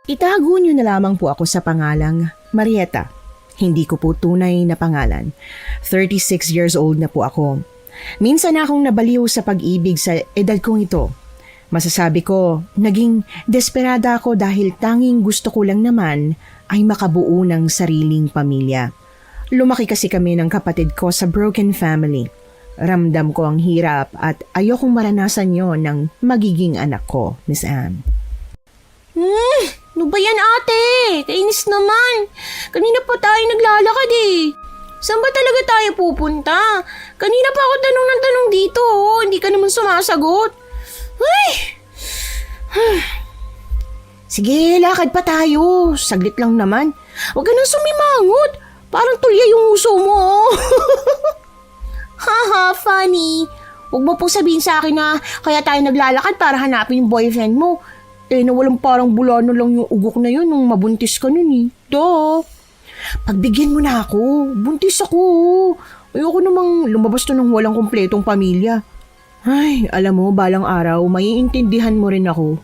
Itago niyo na lamang po ako sa pangalang Marieta. Hindi ko po tunay na pangalan. 36 years old na po ako. Minsan akong nabaliw sa pag-ibig sa edad kong ito. Masasabi ko, naging desperada ako dahil tanging gusto ko lang naman ay makabuo ng sariling pamilya. Lumaki kasi kami ng kapatid ko sa broken family. Ramdam ko ang hirap at ayokong maranasan yon ng magiging anak ko, Miss Anne. Ano ba yan, ate? Kainis naman. Kanina pa tayo naglalakad eh. Saan ba talaga tayo pupunta? Kanina pa ako tanong ng tanong dito, oh. Hindi ka naman sumasagot. Ay! Sige, lakad pa tayo. Saglit lang naman. Huwag ka nang sumimangot. Parang tulya yung uso mo. Haha, funny. Huwag mo pong sabihin sa akin na kaya tayo naglalakad para hanapin yung boyfriend mo. Na walang parang bulano lang yung ugok na yun nung mabuntis ka nun eh. Duh. Pagbigyan mo na ako. Buntis ako. Ayoko namang lumabas to ng walang kumpletong pamilya. Ay, alam mo, balang araw, maiintindihan mo rin ako.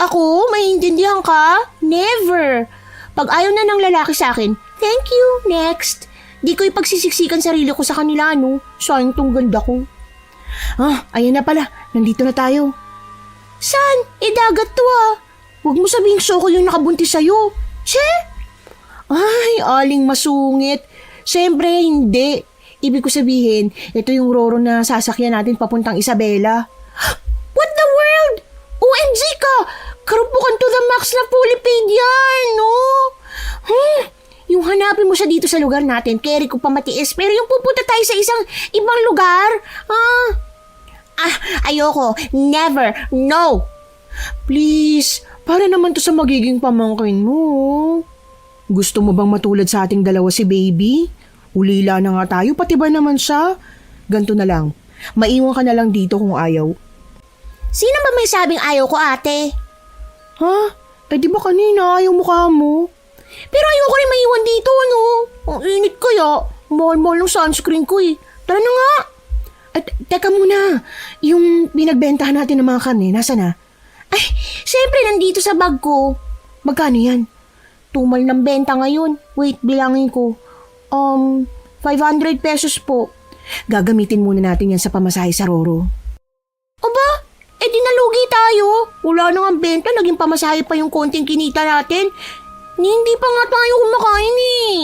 Ako? Maiintindihan ka? Never. Pag ayaw na ng lalaki sa akin, thank you, next. Di ko ipagsisiksikan sarili ko sa kanila, no? Sayang tong ganda ko. Ayan na pala. Nandito na tayo. Saan? Dagat to ah. Huwag mo sabihing Soko yung nakabuntis sa'yo. Che? Ay, aling masungit. Siyempre, hindi. Ibig ko sabihin, ito yung Roro na sasakyan natin papuntang Isabela. What the world? OMG ka! Karupukan to the max na fully paid yan, no? Yung hanapin mo siya dito sa lugar natin, keri ko pa matiis, pero yung pupunta tayo sa isang ibang lugar, ayoko. Never. No. Please, para naman to sa magiging pamangkin mo. Gusto mo bang matulad sa ating dalawa si baby? Ulila na nga tayo, pati ba naman siya? Ganto na lang. Maiwan ka na lang dito kung ayaw. Sino ba may sabing ayaw ko, ate? Di ba kanina ayaw mukha mo? Pero ayoko rin maiwan dito, no? Ang init kaya. Mahal-mahal ng sunscreen ko eh. Tara na nga. Teka muna. Yung pinagbentahan natin ng mga karne, nasa na? Ay, syempre nandito sa bag ko. Magkano yan? Tumal ng benta ngayon. Wait, bilangin ko. 500 pesos po. Gagamitin muna natin yan sa pamasahe sa Roro. Aba, di nalugi tayo. Wala nang ang benta, naging pamasahe pa yung konting kinita natin. Hindi pa nga tayo kumakain eh.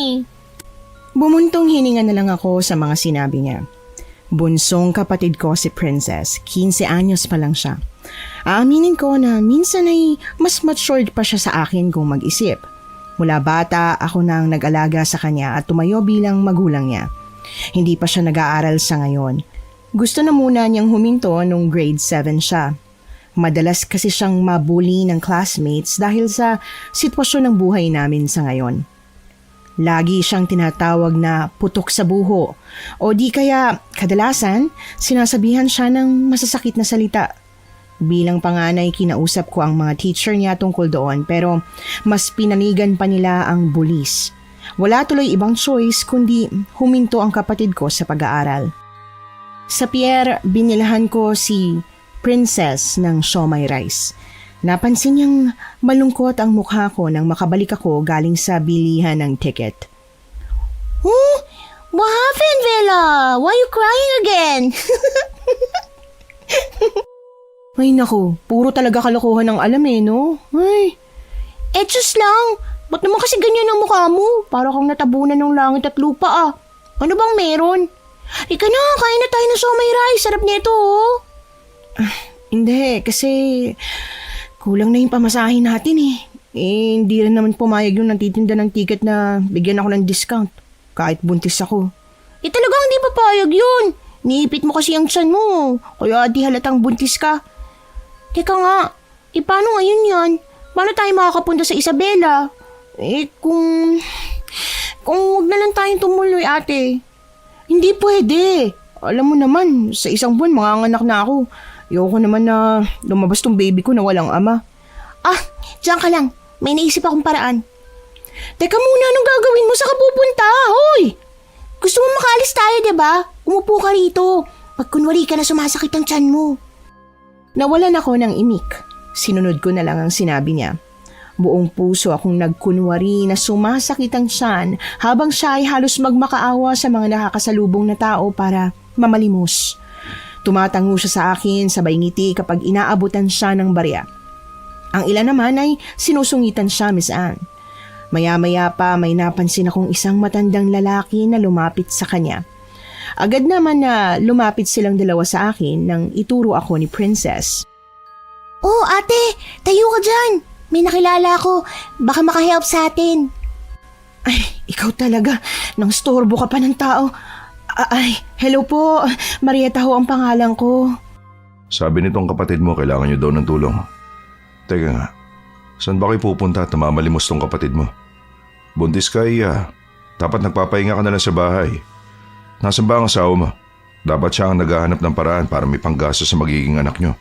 Bumuntong hininga na lang ako sa mga sinabi niya. Bunsong kapatid ko si Princess, 15 anyos pa lang siya. Aaminin ko na minsan ay mas matured pa siya sa akin kung mag-isip. Mula bata, ako nang nag-alaga sa kanya at tumayo bilang magulang niya. Hindi pa siya nag-aaral sa ngayon. Gusto na muna niyang huminto nung grade 7 siya. Madalas kasi siyang mabully ng classmates dahil sa sitwasyon ng buhay namin sa ngayon. Lagi siyang tinatawag na putok sa buho o di kaya kadalasan sinasabihan siya ng masasakit na salita. Bilang panganay, kinausap ko ang mga teacher niya tungkol doon pero mas pinanigan pa nila ang bullies. Wala tuloy ibang choice kundi huminto ang kapatid ko sa pag-aaral. Sa pier, binilahan ko si Princess ng siomai rice. Napansin niyang malungkot ang mukha ko nang makabalik ako galing sa bilihan ng ticket. What happened, Bella? Why you crying again? Ay naku, puro talaga kalokohan ng alam no? Ay. Diyos lang. Ba't naman kasi ganyan ang mukha mo? Para kang natabunan ng langit at lupa Ano bang meron? Ika na, kain na tayo ng siomai rice. Sarap nito Hindi, kasi kulang na yung pamasahin natin hindi rin naman pumayag yung nagtitinda ng ticket na bigyan ako ng discount. Kahit buntis ako. Talagang hindi papayag yun. Niipit mo kasi ang tiyan mo. Kaya di halatang buntis ka. Teka nga, paano ngayon yan? Paano tayo makakapunta sa Isabela? Kung wag na lang tayong tumuloy, ate. Hindi pwede. Alam mo naman, sa isang buwan manganganak na ako. Ayoko naman na lumabas tong baby ko na walang ama. Diyan ka lang. May naisip akong paraan. Teka muna, anong gagawin mo? Saan ka pupunta? Hoy! Gusto mo makaalis tayo, diba? Umupo ka rito. Pag kunwari ka na sumasakit ang tiyan mo. Nawalan ako ng imik. Sinunod ko na lang ang sinabi niya. Buong puso akong nagkunwari na sumasakit ang tiyan habang siya ay halos magmakaawa sa mga nakakasalubong na tao para mamalimos. Tumatango siya sa akin sabay ngiti kapag inaabutan siya ng barya. Ang ilan naman ay sinusungitan siya, Miss Anne. Maya-maya pa may napansin akong isang matandang lalaki na lumapit sa kanya. Agad naman na lumapit silang dalawa sa akin nang ituro ako ni Princess. Oh, ate! Tayo ka dyan! May nakilala ako. Baka makahelp sa atin. Ay, ikaw talaga. Nang storbo ka pa ng tao. Ay, hello po. Marieta ho ang pangalan ko. Sabi nitong kapatid mo kailangan niyo daw ng tulong. Teka nga, saan ba kayo pupunta at namamalimos tong kapatid mo? Buntis ka, iya. Dapat nagpapahinga ka na lang sa bahay. Nasaan ba ang asawa mo? Dapat siya ang naghahanap ng paraan para may panggasto sa magiging anak niyo.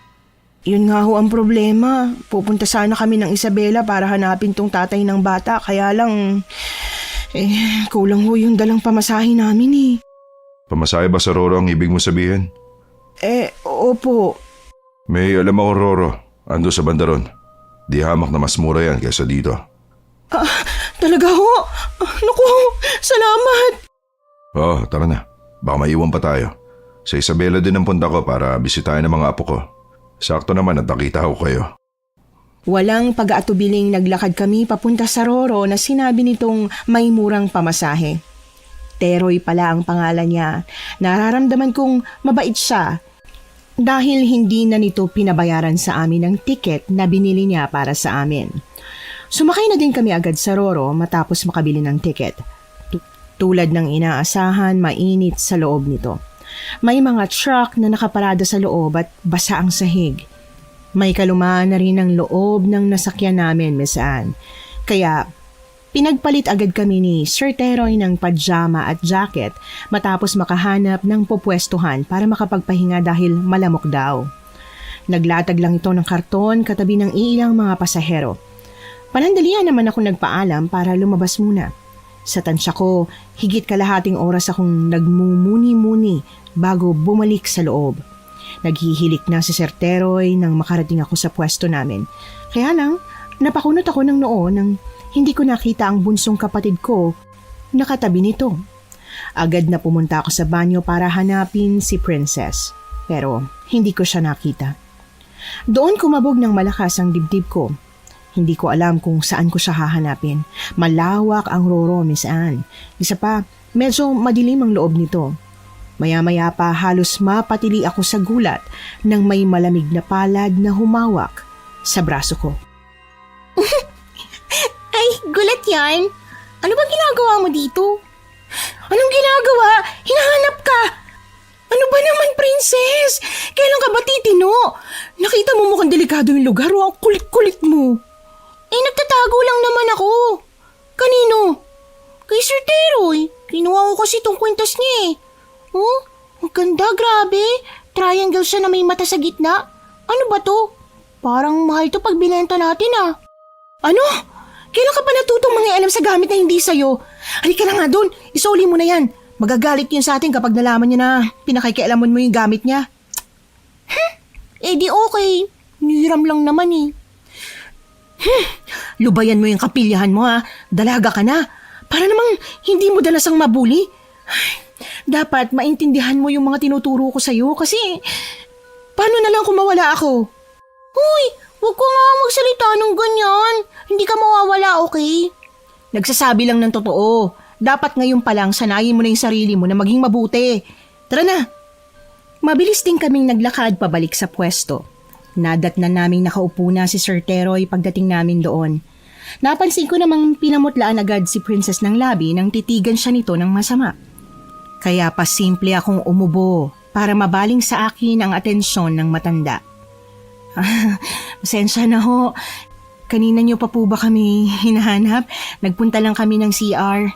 Yun nga ho ang problema. Pupunta sana kami ng Isabela para hanapin tong tatay ng bata. Kaya lang, kulang ho yung dalang pamasahe namin eh. Pamasahe ba sa Roro ang ibig mo sabihin? Opo. May alam ako Roro, ando sa bandaron. Di hamak na mas mura yan kaysa dito. Talaga ho? Naku, salamat. Tara na. Baka maiwan pa tayo. Sa Isabela din ang punta ko para bisitahin ang mga apo ko. Sakto naman at nakita ko kayo. Walang pag-aatubiling naglakad kami papunta sa Roro na sinabi nitong may murang pamasahe. Teroy pala ang pangalan niya. Nararamdaman kong mabait siya dahil hindi na nito pinabayaran sa amin ang tiket na binili niya para sa amin. Sumakay na din kami agad sa Roro matapos makabili ng tiket. Tulad ng inaasahan, mainit sa loob nito. May mga truck na nakaparada sa loob at basa ang sahig. May kalumaan na rin ang loob ng nasakyan namin, Miss Anne. Kaya pinagpalit agad kami ni Sir Teroy ng pajama at jacket matapos makahanap ng pupwestuhan para makapagpahinga dahil malamok daw. Naglatag lang ito ng karton katabi ng ilang mga pasahero. Panandalian naman ako nagpaalam para lumabas muna. Sa tansya ko, higit kalahating oras akong nagmumuni-muni bago bumalik sa loob. Naghihilik na si Sir Teroy nang makarating ako sa pwesto namin. Kaya lang, napakunot ako ng noo nang hindi ko nakita ang bunsong kapatid ko nakatabi nito. Agad na pumunta ako sa banyo para hanapin si Princess. Pero hindi ko siya nakita. Doon kumabog ng malakas ang dibdib ko. Hindi ko alam kung saan ko siya hahanapin. Malawak ang Roro, Miss Anne. Isa pa, medyo madilim ang loob nito. Maya-maya pa halos mapatili ako sa gulat nang may malamig na palad na humawak sa braso ko. Ay, gulat yan. Ano ba ginagawa mo dito? Anong ginagawa? Hinahanap ka. Ano ba naman, Princess? Kailan ka ba titino? Nakita mo mukhang delikado yung lugar o ang kulit-kulit mo. Nagtatago lang naman ako. Kanino? Kay Sir Teroy. Kinuha ko kasi itong kwintas niya eh. Oh, ang ganda, grabe. Triangle siya na may mata sa gitna. Ano ba to? Parang mahal to pag binenta natin ah. Ano? Kailan ka pa natutong mga alam sa gamit na hindi sa'yo? Halika na nga doon, isoli mo na yan. Magagalit yun sa atin kapag nalaman niya na pinakikialaman mo yung gamit niya. Di okay. Niram lang naman eh. Lubayan mo yung kapilyahan mo ha. Dalaga ka na. Para namang hindi mo dalasang mabuli. Dapat maintindihan mo yung mga tinuturo ko sa'yo kasi paano na lang kung mawala ako? Uy, huwag ko nga magsalita ng ganyan. Hindi ka mawawala, okay? Nagsasabi lang ng totoo. Dapat ngayon pa lang sanayin mo na yung sarili mo na maging mabuti. Tara na. Mabilis din kaming naglakad pabalik sa pwesto. Nadatnan naming nakaupo na si Sir Teroy pagdating namin doon. Napansin ko namang pinamutlaan agad si Princess ng labi nang titigan siya nito ng masama. Kaya pa simple akong umubo para mabaling sa akin ang atensyon ng matanda. Pasensya na ho. Kanina niyo pa po ba kami hinahanap? Nagpunta lang kami ng CR.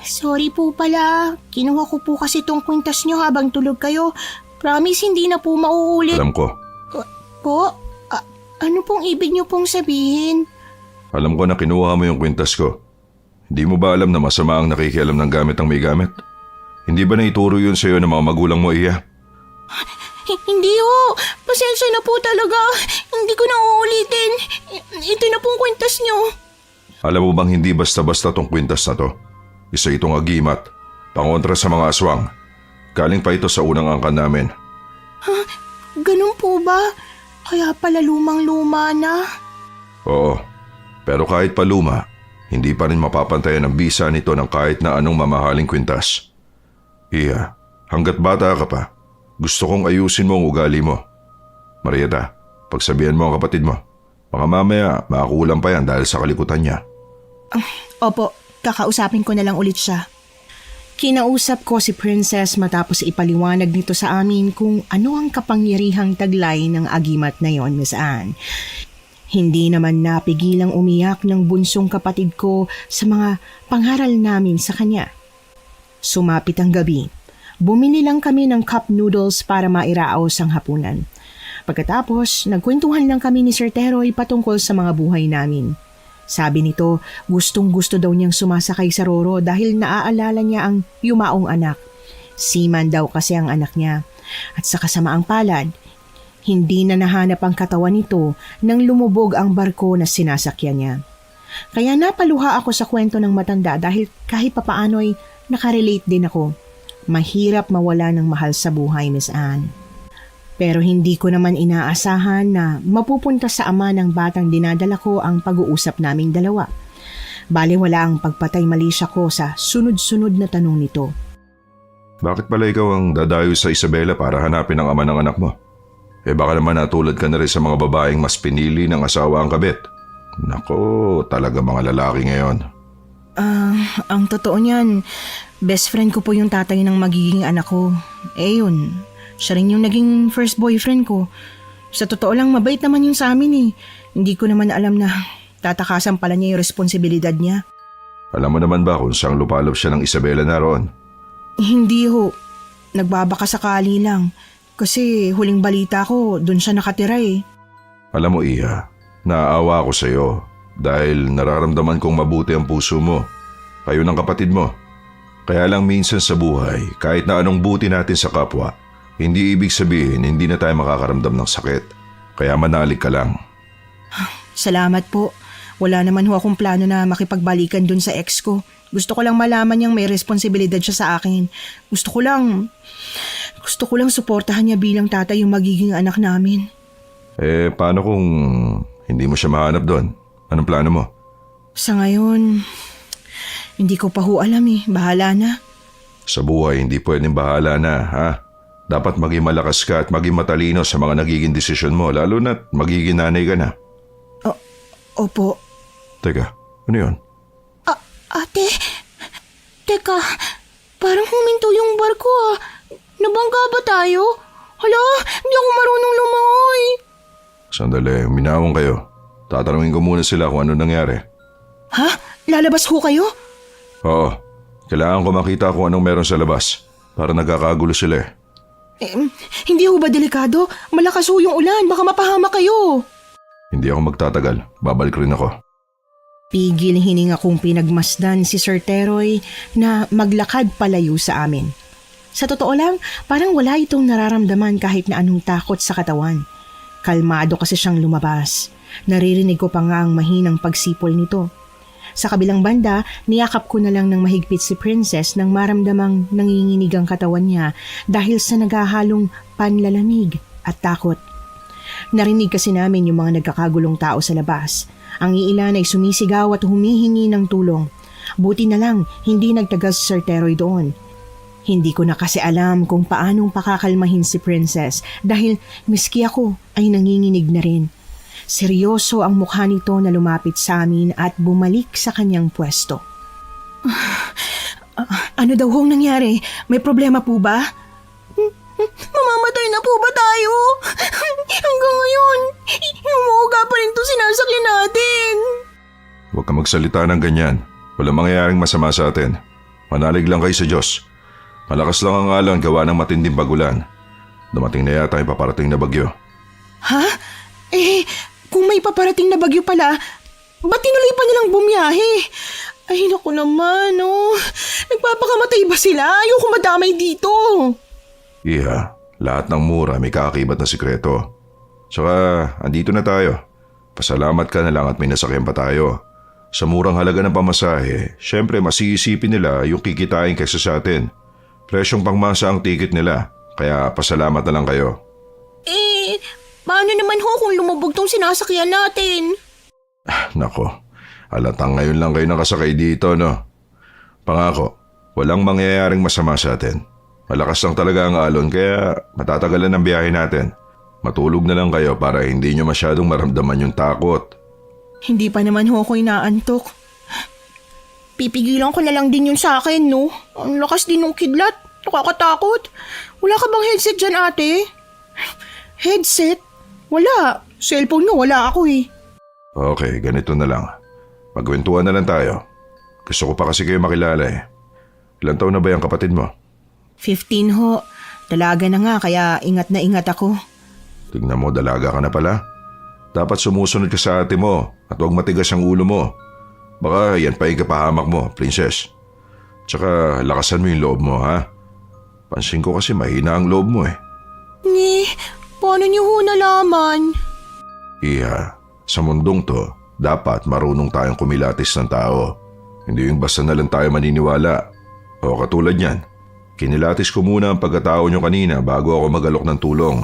Sorry po pala. Kinuha ko po kasi itong kwintas niyo habang tulog kayo. Promise hindi na po mauulit. Alam ko. Po? Ano pong ibig niyo pong sabihin? Alam ko na kinuha mo yung kwintas ko. Hindi mo ba alam na masama ang nakikialam ng gamit ang may gamit? Hindi ba naituro yun sa'yo ng mga magulang mo, Iya? Hindi ho. Pasensya na po talaga. Hindi ko na uulitin. Ito na pong kwintas nyo. Alam mo bang hindi basta-basta tong kwintas na to? Isa itong agimat, pangontra sa mga aswang. Galing pa ito sa unang angkan namin. Ganun po ba? Kaya pala lumang-luma na. Oo, pero kahit pa luma, hindi pa rin mapapantayan ang bisa nito ng kahit na anong mamahaling kwintas. Iya, hanggat bata ka pa, gusto kong ayusin mo ang ugali mo. Marieta, pagsabihan mo ang kapatid mo. Baka mamaya makakulang pa yan dahil sa kalikutan niya. Opo, kakausapin ko na lang ulit siya. Kinausap ko si Princess matapos ipaliwanag nito sa amin kung ano ang kapangyarihang taglay ng agimat na yon, Miss Anne. Hindi naman napigilang umiyak ng bunsong kapatid ko sa mga pangaral namin sa kanya. Sumapit ang gabi. Bumili lang kami ng cup noodles para mairaos ang hapunan. Pagkatapos, nagkwentuhan lang kami ni Sir Teroy patungkol sa mga buhay namin. Sabi nito, gustong-gusto daw niyang sumasakay sa Roro dahil naaalala niya ang yumaong anak. Seaman daw kasi ang anak niya. At sa kasamaang palad, hindi na nahanap ang katawan nito nang lumubog ang barko na sinasakyan niya. Kaya napaluha ako sa kwento ng matanda dahil kahit papaano ay nakarelate din ako. Mahirap mawala ng mahal sa buhay, Miss Anne. Pero hindi ko naman inaasahan na mapupunta sa ama ng batang dinadala ko ang pag-uusap naming dalawa. Baliwala ang pagpatay malisya ko sa sunod-sunod na tanong nito. Bakit pala ikaw ang dadayo sa Isabela para hanapin ang ama ng anak mo? Baka naman natulad ka na rin sa mga babaeng mas pinili ng asawa ang kabit. Nako, talaga mga lalaki ngayon. Ang totoo niyan, best friend ko po yung tatay ng magiging anak ko. Yun, siya rin yung naging first boyfriend ko. Sa totoo lang, mabait naman yun sa amin eh. Hindi ko naman alam na tatakasan pala niya yung responsibilidad niya. Alam mo naman ba kung saan lupalop siya ng Isabela naroon? Hindi ho. Nagbabaka sakali lang. Kasi huling balita ko, doon siya nakatira eh. Alam mo, Iha, naaawa ako sa iyo dahil nararamdaman kong mabuti ang puso mo. Kayo ng kapatid mo. Kaya lang minsan sa buhay, kahit na anong buti natin sa kapwa, hindi ibig sabihin hindi na tayo makakaramdam ng sakit. Kaya manalig ka lang. Salamat po. Wala naman ho akong plano na makipagbalikan dun sa ex ko. Gusto ko lang malaman niyang may responsibilidad siya sa akin. Gusto ko lang suportahan niya bilang tatay yung magiging anak namin. Paano kung hindi mo siya mahanap doon? Anong plano mo? Sa ngayon, hindi ko pa ho alam eh. Bahala na. Sa buhay, hindi pwedeng bahala na, ha? Dapat maging malakas ka at maging matalino sa mga nagiging desisyon mo, lalo na't magiging nanay ka na. Opo. Teka, ano yun? Ate, teka, parang huminto yung barko ah. Nabangga ba tayo? Hala, hindi ako marunong lumangoy. Sandali, minawang kayo. Tatanungin ko muna sila kung ano nangyari. Ha? Lalabas ho kayo? Oo, kailangan ko makita kung anong meron sa labas. Para nagkakagulo sila eh. Hindi ho ba delikado? Malakas ho yung ulan, baka mapahama kayo. Hindi ako magtatagal, babalik rin ako. Pigil hininga kong pinagmasdan si Sir Teroy na maglakad palayo sa amin. Sa totoo lang, parang wala itong nararamdaman kahit na anong takot sa katawan. Kalmado kasi siyang lumabas. Naririnig ko pa nga ang mahinang pagsipol nito. Sa kabilang banda, niyakap ko na lang ng mahigpit si Princess nang maramdamang nanginginig ang katawan niya dahil sa naghahalong panlalamig at takot. Narinig kasi namin yung mga nagkakagulong tao sa labas. Ang iilan ay sumisigaw at humihingi ng tulong. Buti na lang, hindi nagtagal si Sir Teroy doon. Hindi ko na kasi alam kung paanong pakakalmahin si Princess dahil miski ako ay nanginginig na rin. Seryoso ang mukha nito na lumapit sa amin at bumalik sa kanyang pwesto. Ano daw hong nangyari? May problema po ba? Mamamatay na po ba tayo? Hanggang ngayon, humuga pa rin to sinasakyan natin. Huwag ka magsalita ng ganyan. Walang mangyayaring masama sa atin. Manalig lang kayo sa Diyos. Malakas lang ang alon gawa ng matinding pagulan. Dumating na yata yung paparating na bagyo. Ha? Kung may paparating na bagyo pala, ba't tinuloy pa nilang bumiyahe? Ay, naku naman, oh. Nagpapakamatay ba sila? Ayoko madamay dito. Iha, Lahat ng mura may kaakibat na sikreto. Tsaka, andito na tayo. Pasalamat ka na lang at may nasakyan pa tayo. Sa murang halaga ng pamasahe, syempre masisipin nila yung kikitain kaysa sa atin. Presyong pangmasa ang ticket nila, kaya pasalamat na lang kayo. Paano naman ho kung lumubog tong sinasakyan natin? Nako, halatang ngayon lang kayo nakasakay dito, no? Pangako, walang mangyayaring masama sa atin. Malakas lang talaga ang alon kaya matatagalan ang biyahe natin. Matulog na lang kayo para hindi nyo masyadong maramdaman yung takot. Hindi pa naman ho ako inaantok. Pipigilan ko na lang din yun sa akin, no? Ang lakas din ng kidlat. Nakakatakot. Wala ka bang headset dyan, ate? Headset? Wala. Cellphone nga wala ako eh. Okay, ganito na lang. Magkwentuhan na lang tayo. Gusto ko pa kasi kayo makilala eh. Ilan taon na ba yung kapatid mo? 15 ho. Dalaga na nga kaya ingat na ingat ako. Tignan mo, dalaga ka na pala. Dapat sumusunod ka sa ate mo at huwag matigas ang ulo mo. Baka yan pa yung kapahamak mo, princess. Tsaka lakasan mo yung loob mo, ha? Pansin ko kasi mahina ang loob mo eh. Paano niyo ho nalaman? Iha, sa mundong to, dapat marunong tayong kumilatis ng tao. Hindi yung basta na lang tayo maniniwala. O katulad yan, kinilatis ko muna ang pagkatao nyo kanina bago ako mag-alok ng tulong.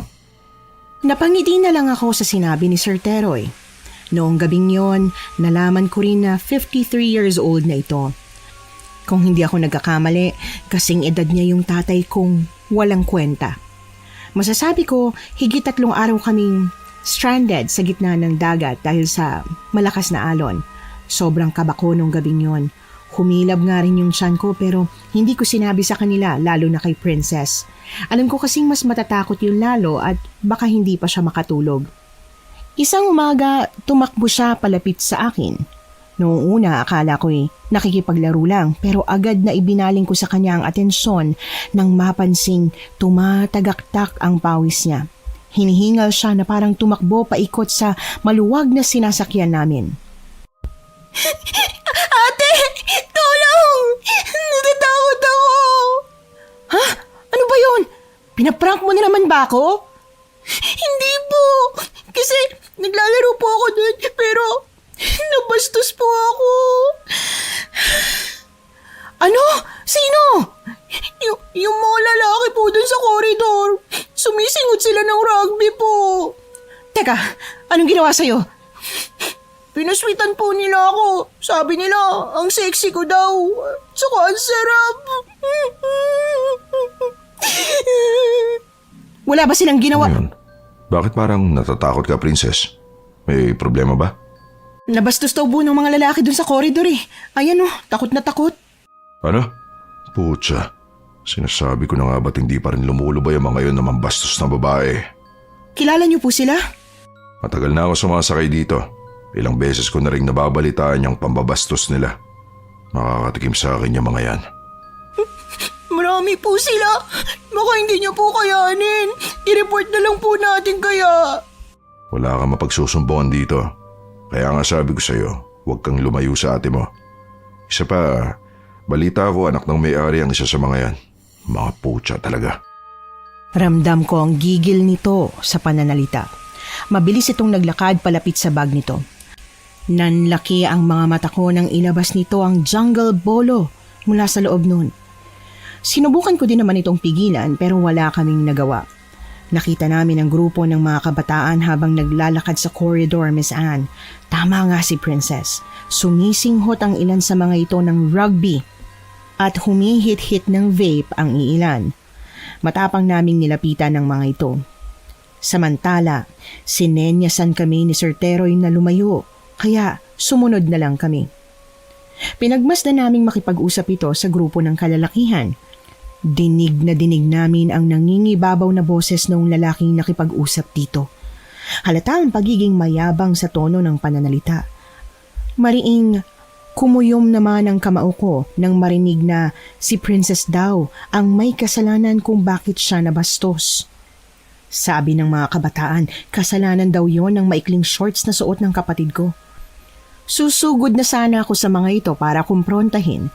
Napangiti na lang ako sa sinabi ni Sir Teroy. Noong gabing yon, nalaman ko rin na 53 years old na ito. Kung hindi ako nagkakamali, kasing edad niya yung tatay kong walang kwenta. Masasabi ko, higit 3 araw kaming stranded sa gitna ng dagat dahil sa malakas na alon. Sobrang kaba ko nung gabing yon. Humilab nga rin yung tiyan ko pero hindi ko sinabi sa kanila, lalo na kay Princess. Alam ko kasing mas matatakot yung lalo at baka hindi pa siya makatulog. Isang umaga, tumakbo siya palapit sa akin. Noong una, akala ko'y nakikipaglaro lang pero agad na ibinaling ko sa kanya ang atensyon nang mapansing tumatagaktak ang pawis niya. Hinihingal siya na parang tumakbo paikot sa maluwag na sinasakyan namin. Ate! Tulong! Natatakot ako! Ha? Ano ba yun? Pinaprank mo na naman ba ako? Hindi po! Kasi naglalaro po ako doon pero nabastos po ako. Ano? Sino? Yung mga lalaki po doon sa koridor. Sumisingot sila ng rugby po. Teka, anong ginawa sa'yo? Pinaswitan po nila ako. Sabi nila, ang sexy ko daw. Saka ang sarap. Wala ba silang ginawa? Ano yun? Bakit parang natatakot ka, princess? May problema ba? Nabastos daw po ng mga lalaki dun sa koridor eh. Ayan oh, takot na takot. Ano? Putya. Sinasabi ko na nga ba't hindi pa rin lumulubay ang mga yun na mambastos na babae? Kilala niyo po sila? Matagal na ako sumasakay dito. Ilang beses ko na rin nababalitaan yung pambabastos nila. Makakatikim sa akin yung mga yan. Marami po sila. Baka hindi niyo po kayanin. I-report na lang po natin kaya. Wala kang mapagsusumbungan dito. Kaya nga sabi ko sa'yo, huwag kang lumayo sa ate mo. Isa pa, balita ko anak ng may-ari ang isa sa mga yan. Mga putya talaga. Ramdam ko ang gigil nito sa pananalita. Mabilis itong naglakad palapit sa bag nito. Nanlaki ang mga mata ko nang ilabas nito ang jungle bolo mula sa loob nun. Sinubukan ko din naman itong pigilan pero wala kaming nagawa. Nakita namin ang grupo ng mga kabataan habang naglalakad sa corridor, Miss Anne. Tama nga si Princess. Sumisinghot ang ilan sa mga ito ng rugby at humihit-hit ng vape ang iilan. Matapang naming nilapitan ng mga ito. Samantala, sinenyasan kami ni Sir Teroy na lumayo, kaya sumunod na lang kami. Pinagmasdan naming makipag-usap ito sa grupo ng kalalakihan. Dinig na dinig namin ang nangingibabaw na boses ng lalaking nakipag-usap dito. Halata ang pagiging mayabang sa tono ng pananalita. Mariing kumuyom naman ang kamao ko nang marinig na si Princess daw ang may kasalanan kung bakit siya nabastos. Sabi ng mga kabataan, kasalanan daw yon ng maikling shorts na suot ng kapatid ko. Susugod na sana ako sa mga ito para kumprontahin.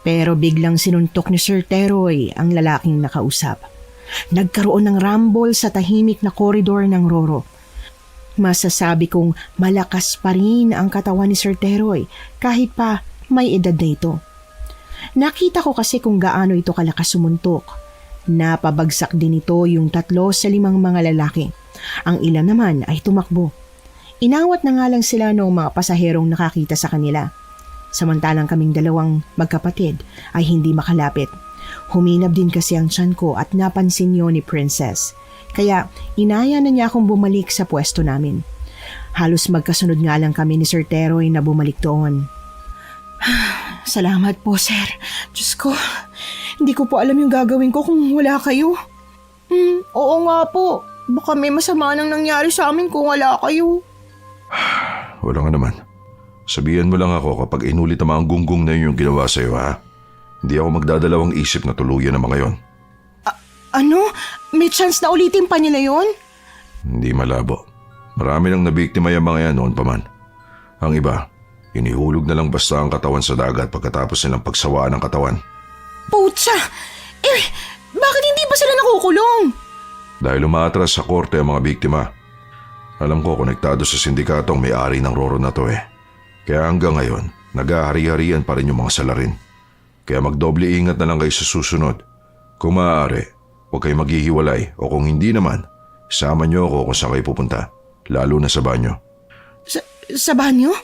Pero biglang sinuntok ni Sir Teroy ang lalaking nakausap. Nagkaroon ng rumble sa tahimik na koridor ng Roro. Masasabi kong malakas pa rin ang katawan ni Sir Teroy kahit pa may edad na ito. Nakita ko kasi kung gaano ito kalakas sumuntok. Napabagsak din ito yung 3 sa 5 mga lalaki. Ang ilan naman ay tumakbo. Inawat na nga lang sila ng mga pasaherong nakakita sa kanila. Samantalang kaming 2 magkapatid ay hindi makalapit. Huminab din kasi ang tiyan ko at napansin yun ni Princess. Kaya inaya na niya akong bumalik sa pwesto namin. Halos magkasunod nga lang kami ni Sir Teroy na bumalik doon. Salamat po, sir. Diyos ko, hindi ko po alam yung gagawin ko kung wala kayo. Oo nga po. Baka may masama nang nangyari sa amin kung wala kayo. Wala nga naman. Sabihan mo lang ako kapag inulit ang mga gunggong na yun yung ginawa sa'yo, ha? Hindi ako magdadalawang isip na tuluyan ang mga yon. Ano? May chance na ulitin pa nila yon? Hindi malabo. Marami nang nabiktima yung mga yan noon pa man. Ang iba, inihulog na lang basta ang katawan sa dagat pagkatapos nilang pagsawaan ng katawan. Putsa! Bakit hindi pa sila nakukulong? Dahil umaatras sa korte ang mga biktima. Alam ko konektado sa sindikatong may-ari ng Roro na to eh. Kaya hanggang ngayon, nag-ahari-harian pa rin yung mga salarin. Kaya magdoble ingat na lang kayo sa susunod. Kung maaari, huwag kayo maghihiwalay o kung hindi naman, sama niyo ako kung saan kayo pupunta, lalo na sa banyo. Sa banyo?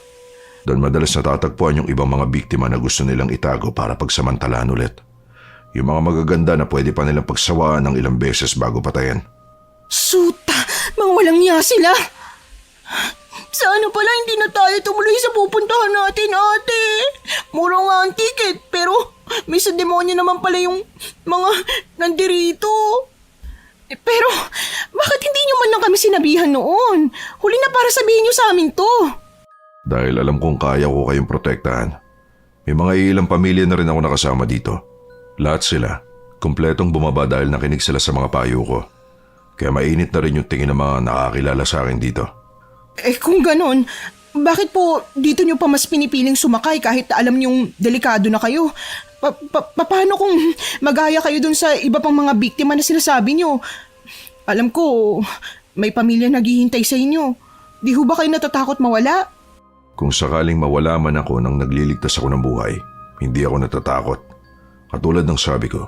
Doon madalas natatagpuan yung ibang mga biktima na gusto nilang itago para pagsamantalaan ulit. Yung mga magaganda na pwede pa nilang pagsawaan ng ilang beses bago patayin. Suta! Mga walang niya sila! Sana pala hindi na tayo tumuloy sa pupuntahan natin, ate. Mura nga ang ticket, pero may sa demonyo naman pala yung mga nandirito. Pero, bakit hindi nyo man lang kami sinabihan noon? Huli na para sabihin nyo sa amin to. Dahil alam kong kaya ko kayong protektahan. May mga ilang pamilya na rin ako nakasama dito. Lahat sila, kumpletong bumaba dahil nakinig sila sa mga payo ko. Kaya mainit na rin yung tingin ng mga nakakilala sa akin dito. Kung ganon, bakit po dito nyo pa mas pinipiling sumakay kahit alam nyong delikado na kayo? Paano kung magaya kayo dun sa iba pang mga biktima na sinasabi nyo? Alam ko, may pamilya naghihintay sa inyo. Di ho ba kayo natatakot mawala? Kung sakaling mawala man ako nang nagliligtas ako ng buhay, hindi ako natatakot. Katulad ng sabi ko,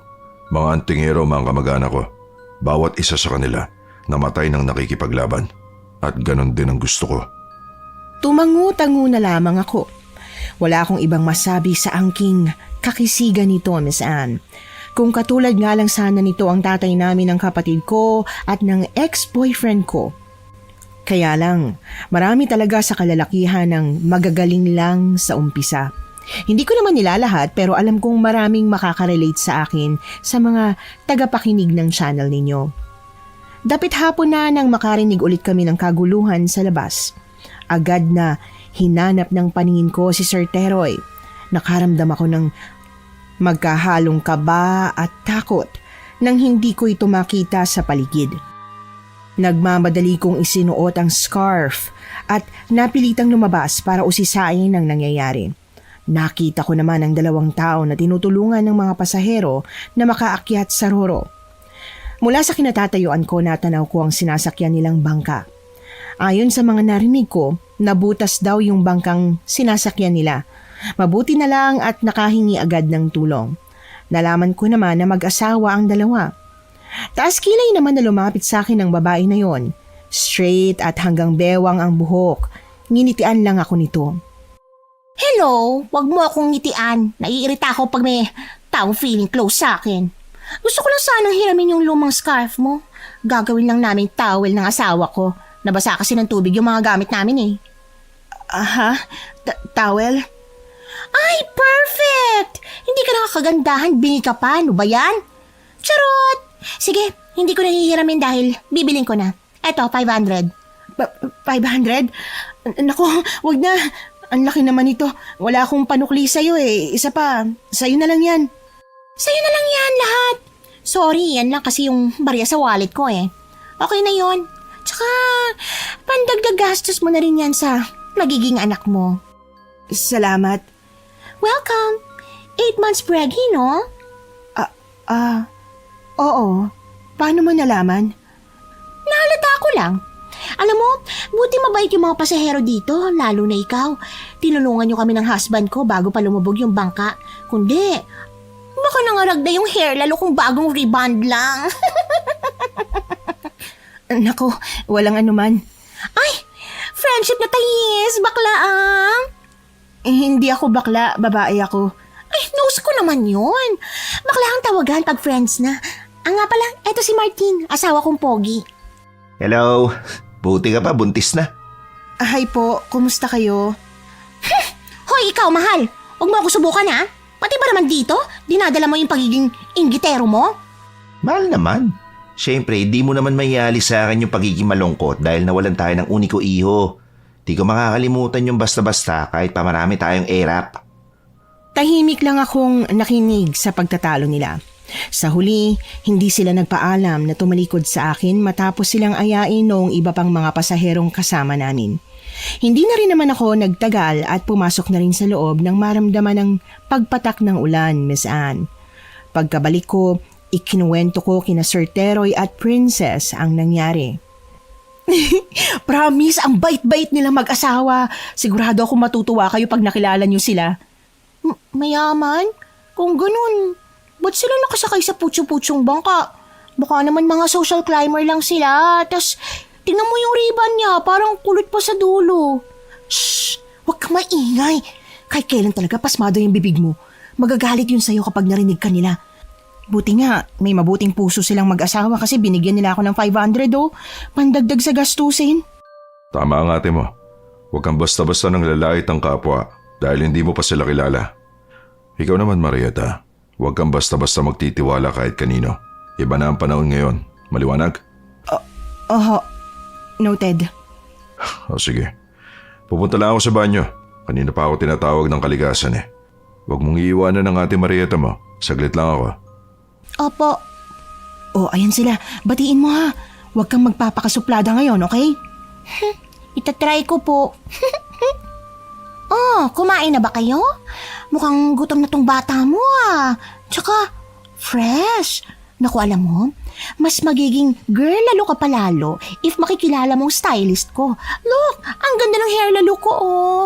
mga antingero mga kamag-anak ko, bawat isa sa kanila namatay nang nakikipaglaban. At ganon din ang gusto ko. Tumangu-tangu na lamang ako. Wala akong ibang masabi sa angking kakisigan nito, Miss Anne. Kung katulad nga lang sana nito ang tatay namin ng kapatid ko at ng ex-boyfriend ko. Kaya lang, marami talaga sa kalalakihan ng magagaling lang sa umpisa. Hindi ko naman nilalahat pero alam kong maraming makakarelate sa akin sa mga tagapakinig ng channel ninyo. Dapit hapon na nang makarinig ulit kami ng kaguluhan sa labas. Agad na hinanap ng paningin ko si Sir Teroy. Nakaramdam ako ng magkahalong kaba at takot nang hindi ko ito makita sa paligid. Nagmamadali kong isinuot ang scarf at napilitang lumabas para usisain ang nangyayari. Nakita ko naman ang 2 tao na tinutulungan ng mga pasahero na makaakyat sa Roro. Mula sa kinatatayuan ko, natanaw ko ang sinasakyan nilang bangka. Ayon sa mga narinig ko, nabutas daw yung bangkang sinasakyan nila. Mabuti na lang at nakahingi agad ng tulong. Nalaman ko naman na mag-asawa ang 2. Taas kilay naman na lumapit sa akin ng babae na yon. Straight at hanggang bewang ang buhok. Nginitian lang ako nito. Hello, wag mo akong ngitian. Naiirita ako pag may taong feeling close sa akin. Gusto ko lang sanang hiramin yung lumang scarf mo. Gagawin lang namin towel ng asawa ko. Nabasa kasi ng tubig yung mga gamit namin eh. Aha? Towel? Ay, perfect! Hindi ka nakakagandahan, bingi ka pa. Ano ba yan? Charot! Sige, hindi ko nahihiramin dahil bibiling ko na. Eto, 500. 500? Naku, wag na. Ang laki naman ito. Wala akong panukli sa'yo eh. Isa pa, sa'yo na lang yan. Sa'yo na lang yan lahat. Sorry, yan lang kasi yung barya sa wallet ko eh. Okay na yon. Tsaka, pandagdag gastos mo na rin yan sa magiging anak mo. Salamat. Welcome. 8 months preggy, no? Oo. Paano mo nalaman? Nahalata ko lang. Alam mo, buti mabait yung mga pasahero dito, lalo na ikaw. Tinulungan niyo kami ng husband ko bago pa lumubog yung bangka. Kundi, baka nangarag na yung hair lalo kung bagong rebond lang. Nako, walang anuman. Ay, friendship na tayis, bakla ang. Hindi ako bakla, babae ako. Ay, nose ko naman yun. Bakla ang tawagan pag friends na. Nga pala, eto si Martin, asawa kong pogi. Hello, buti ka pa, buntis na. Hi po, kumusta kayo? Hoy, ikaw, mahal. Huwag mo ako subukan, ha? Pati ba naman dito, dinadala mo yung pagiging inggitero mo? Mahal naman. Siyempre, di mo naman mahihalis sa akin yung pagiging malungkot dahil nawalan tayo ng uniko iho. Di ko makakalimutan yung basta-basta kahit pa marami tayong erap. Tahimik lang akong nakinig sa pagtatalo nila. Sa huli, hindi sila nagpaalam na tumalikod sa akin matapos silang ayain noong iba pang mga pasaherong kasama namin. Hindi na rin naman ako nagtagal at pumasok na rin sa loob nang maramdaman ng pagpatak ng ulan, Miss Anne. Pagkabalik ko, ikinuwento ko kina Sir Teroy at Princess ang nangyari. Promise, ang bait-bait nilang mag-asawa. Sigurado ako matutuwa kayo pag nakilala niyo sila. Mayaman? Kung ganun, ba't sila nakasakay sa putyo-putyong bangka? Baka naman mga social climber lang sila. Tas, tingnan mo yung ribbon niya, parang kulot pa sa dulo. Shh! Huwag kang maingay. Kahit kailan talaga pasmado yung bibig mo. Magagalit yun sa'yo kapag narinig ka nila. Buti nga, may mabuting puso silang mag-asawa kasi binigyan nila ako ng 500 pandagdag sa gastusin. Tama ang ate mo. Huwag kang basta-basta nang lalait ang kapwa dahil hindi mo pa sila kilala. Ikaw naman, Marieta, huwag kang basta-basta magtitiwala kahit kanino. Iba na ang panahon ngayon. Maliwanag? Oho, noted. O sige. Pupunta lang ako sa banyo. Kanina pa ako tinatawag ng kalikasan eh. Huwag mong iiwanan ng ate Marieta mo. Saglit lang ako. Opo. Oh, ayan sila. Batiin mo ha. Huwag kang magpapakasuplada ngayon, okay? Itatry ko po. Oh, kumain na ba kayo? Mukhang gutom na tong bata mo ah. Tsaka, fresh. Naku, alam mo, mas magiging girl lalo ka palalo if makikilala mong stylist ko. Look, ang ganda ng hair lalo ko oh.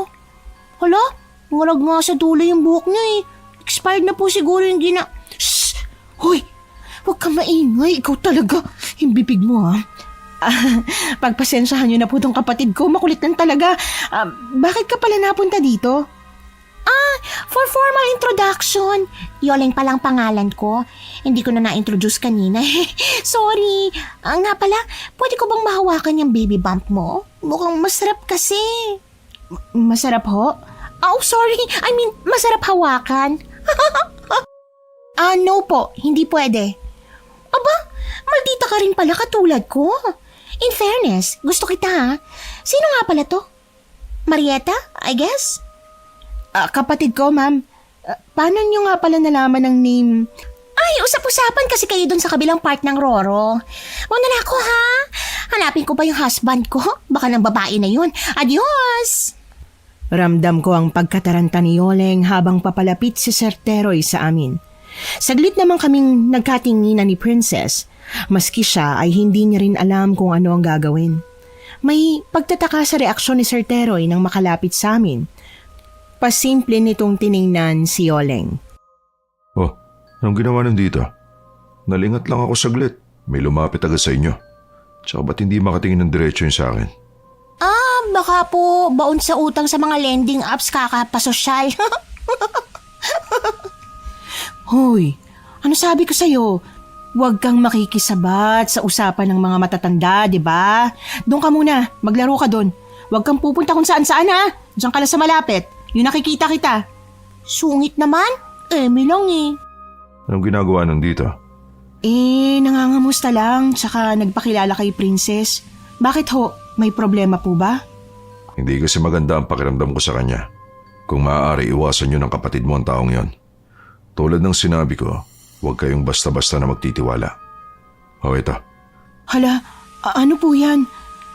Hala, ngarag nga sa dulo yung buhok niya eh. Expired na po siguro yung Shh! Hoy! Huwag kang maingay. Ikaw talaga. Yung bibig mo ha. Pagpasensyahan niyo na po tong kapatid ko. Makulit lang talaga. Bakit ka pala napunta dito? For formal introduction. Yoleng palang pangalan ko. Hindi ko na na-introduce kanina. Sorry. Nga pala, pwede ko bang mahawakan yung baby bump mo? Mukhang masarap kasi. Masarap ho? Oh, sorry. I mean, masarap hawakan. No po. Hindi pwede. Aba, maldita ka rin pala katulad ko. In fairness, gusto kita ha. Sino nga pala to? Marieta, I guess? Kapatid ko, ma'am. Paano niyo nga pala nalaman ng name? Ay, usap-usapan kasi kayo dun sa kabilang part ng Roro. Huwag na ako ha. Hanapin ko ba yung husband ko? Baka ng babae na yun. Adios! Ramdam ko ang pagkataranta ni Yoleng habang papalapit si Sir Teroy sa amin. Saglit naman kaming nagkatinginan ni Princess. Maski siya ay hindi niya rin alam kung ano ang gagawin. May pagtataka sa reaksyon ni Sir Teroy nang makalapit sa amin. Pasimple nitong tiningnan si Yoleng. Oh, anong ginawa nandito? Nalingat lang ako saglit. May lumapit agad sa inyo. Tsaka ba't hindi makatingin ng diretso yun sa akin? Baka po baon sa utang sa mga lending apps kakapasosyal. Hoy, ano sabi ko sa'yo? Huwag kang makikisabat sa usapan ng mga matatanda, di ba? Doon ka muna, maglaro ka doon. Huwag kang pupunta kung saan-saan ha. Diyan ka lang sa malapit. Yung nakikita kita. Sungit naman. May lang eh. Anong ginagawa nandito? Nangangamusta lang, tsaka nagpakilala kay Princess. Bakit ho? May problema po ba? Hindi kasi maganda ang pakiramdam ko sa kanya. Kung maaari, iwasan niyo ng kapatid mo ang taong yon. Tulad ng sinabi ko, huwag kayong basta-basta na magtitiwala. O ito. Hala, ano po yan?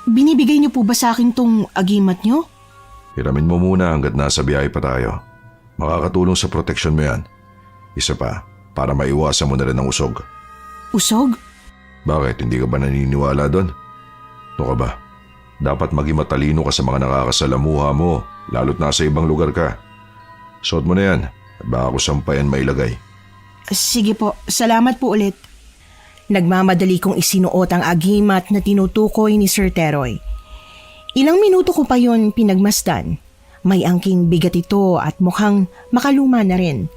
Binibigay niyo po ba sa akin tong agimat niyo? Hiramin mo muna hanggat nasa biyahe pa tayo. Makakatulong sa proteksyon mo yan. Isa pa, para maiwasan mo na rin ang usog. Usog? Bakit? Hindi ka ba naniniwala doon? Ano ka ba? Dapat maging matalino ka sa mga nakakasalamuha mo, lalo't nasa ibang lugar ka. Suot mo na yan at baka ko sampayan mailagay. Sige po, salamat po ulit. Nagmamadali kong isinuot ang agimat na tinutukoy ni Sir Teroy. Ilang minuto ko pa yon pinagmasdan. May angking bigat ito at mukhang makaluma na rin.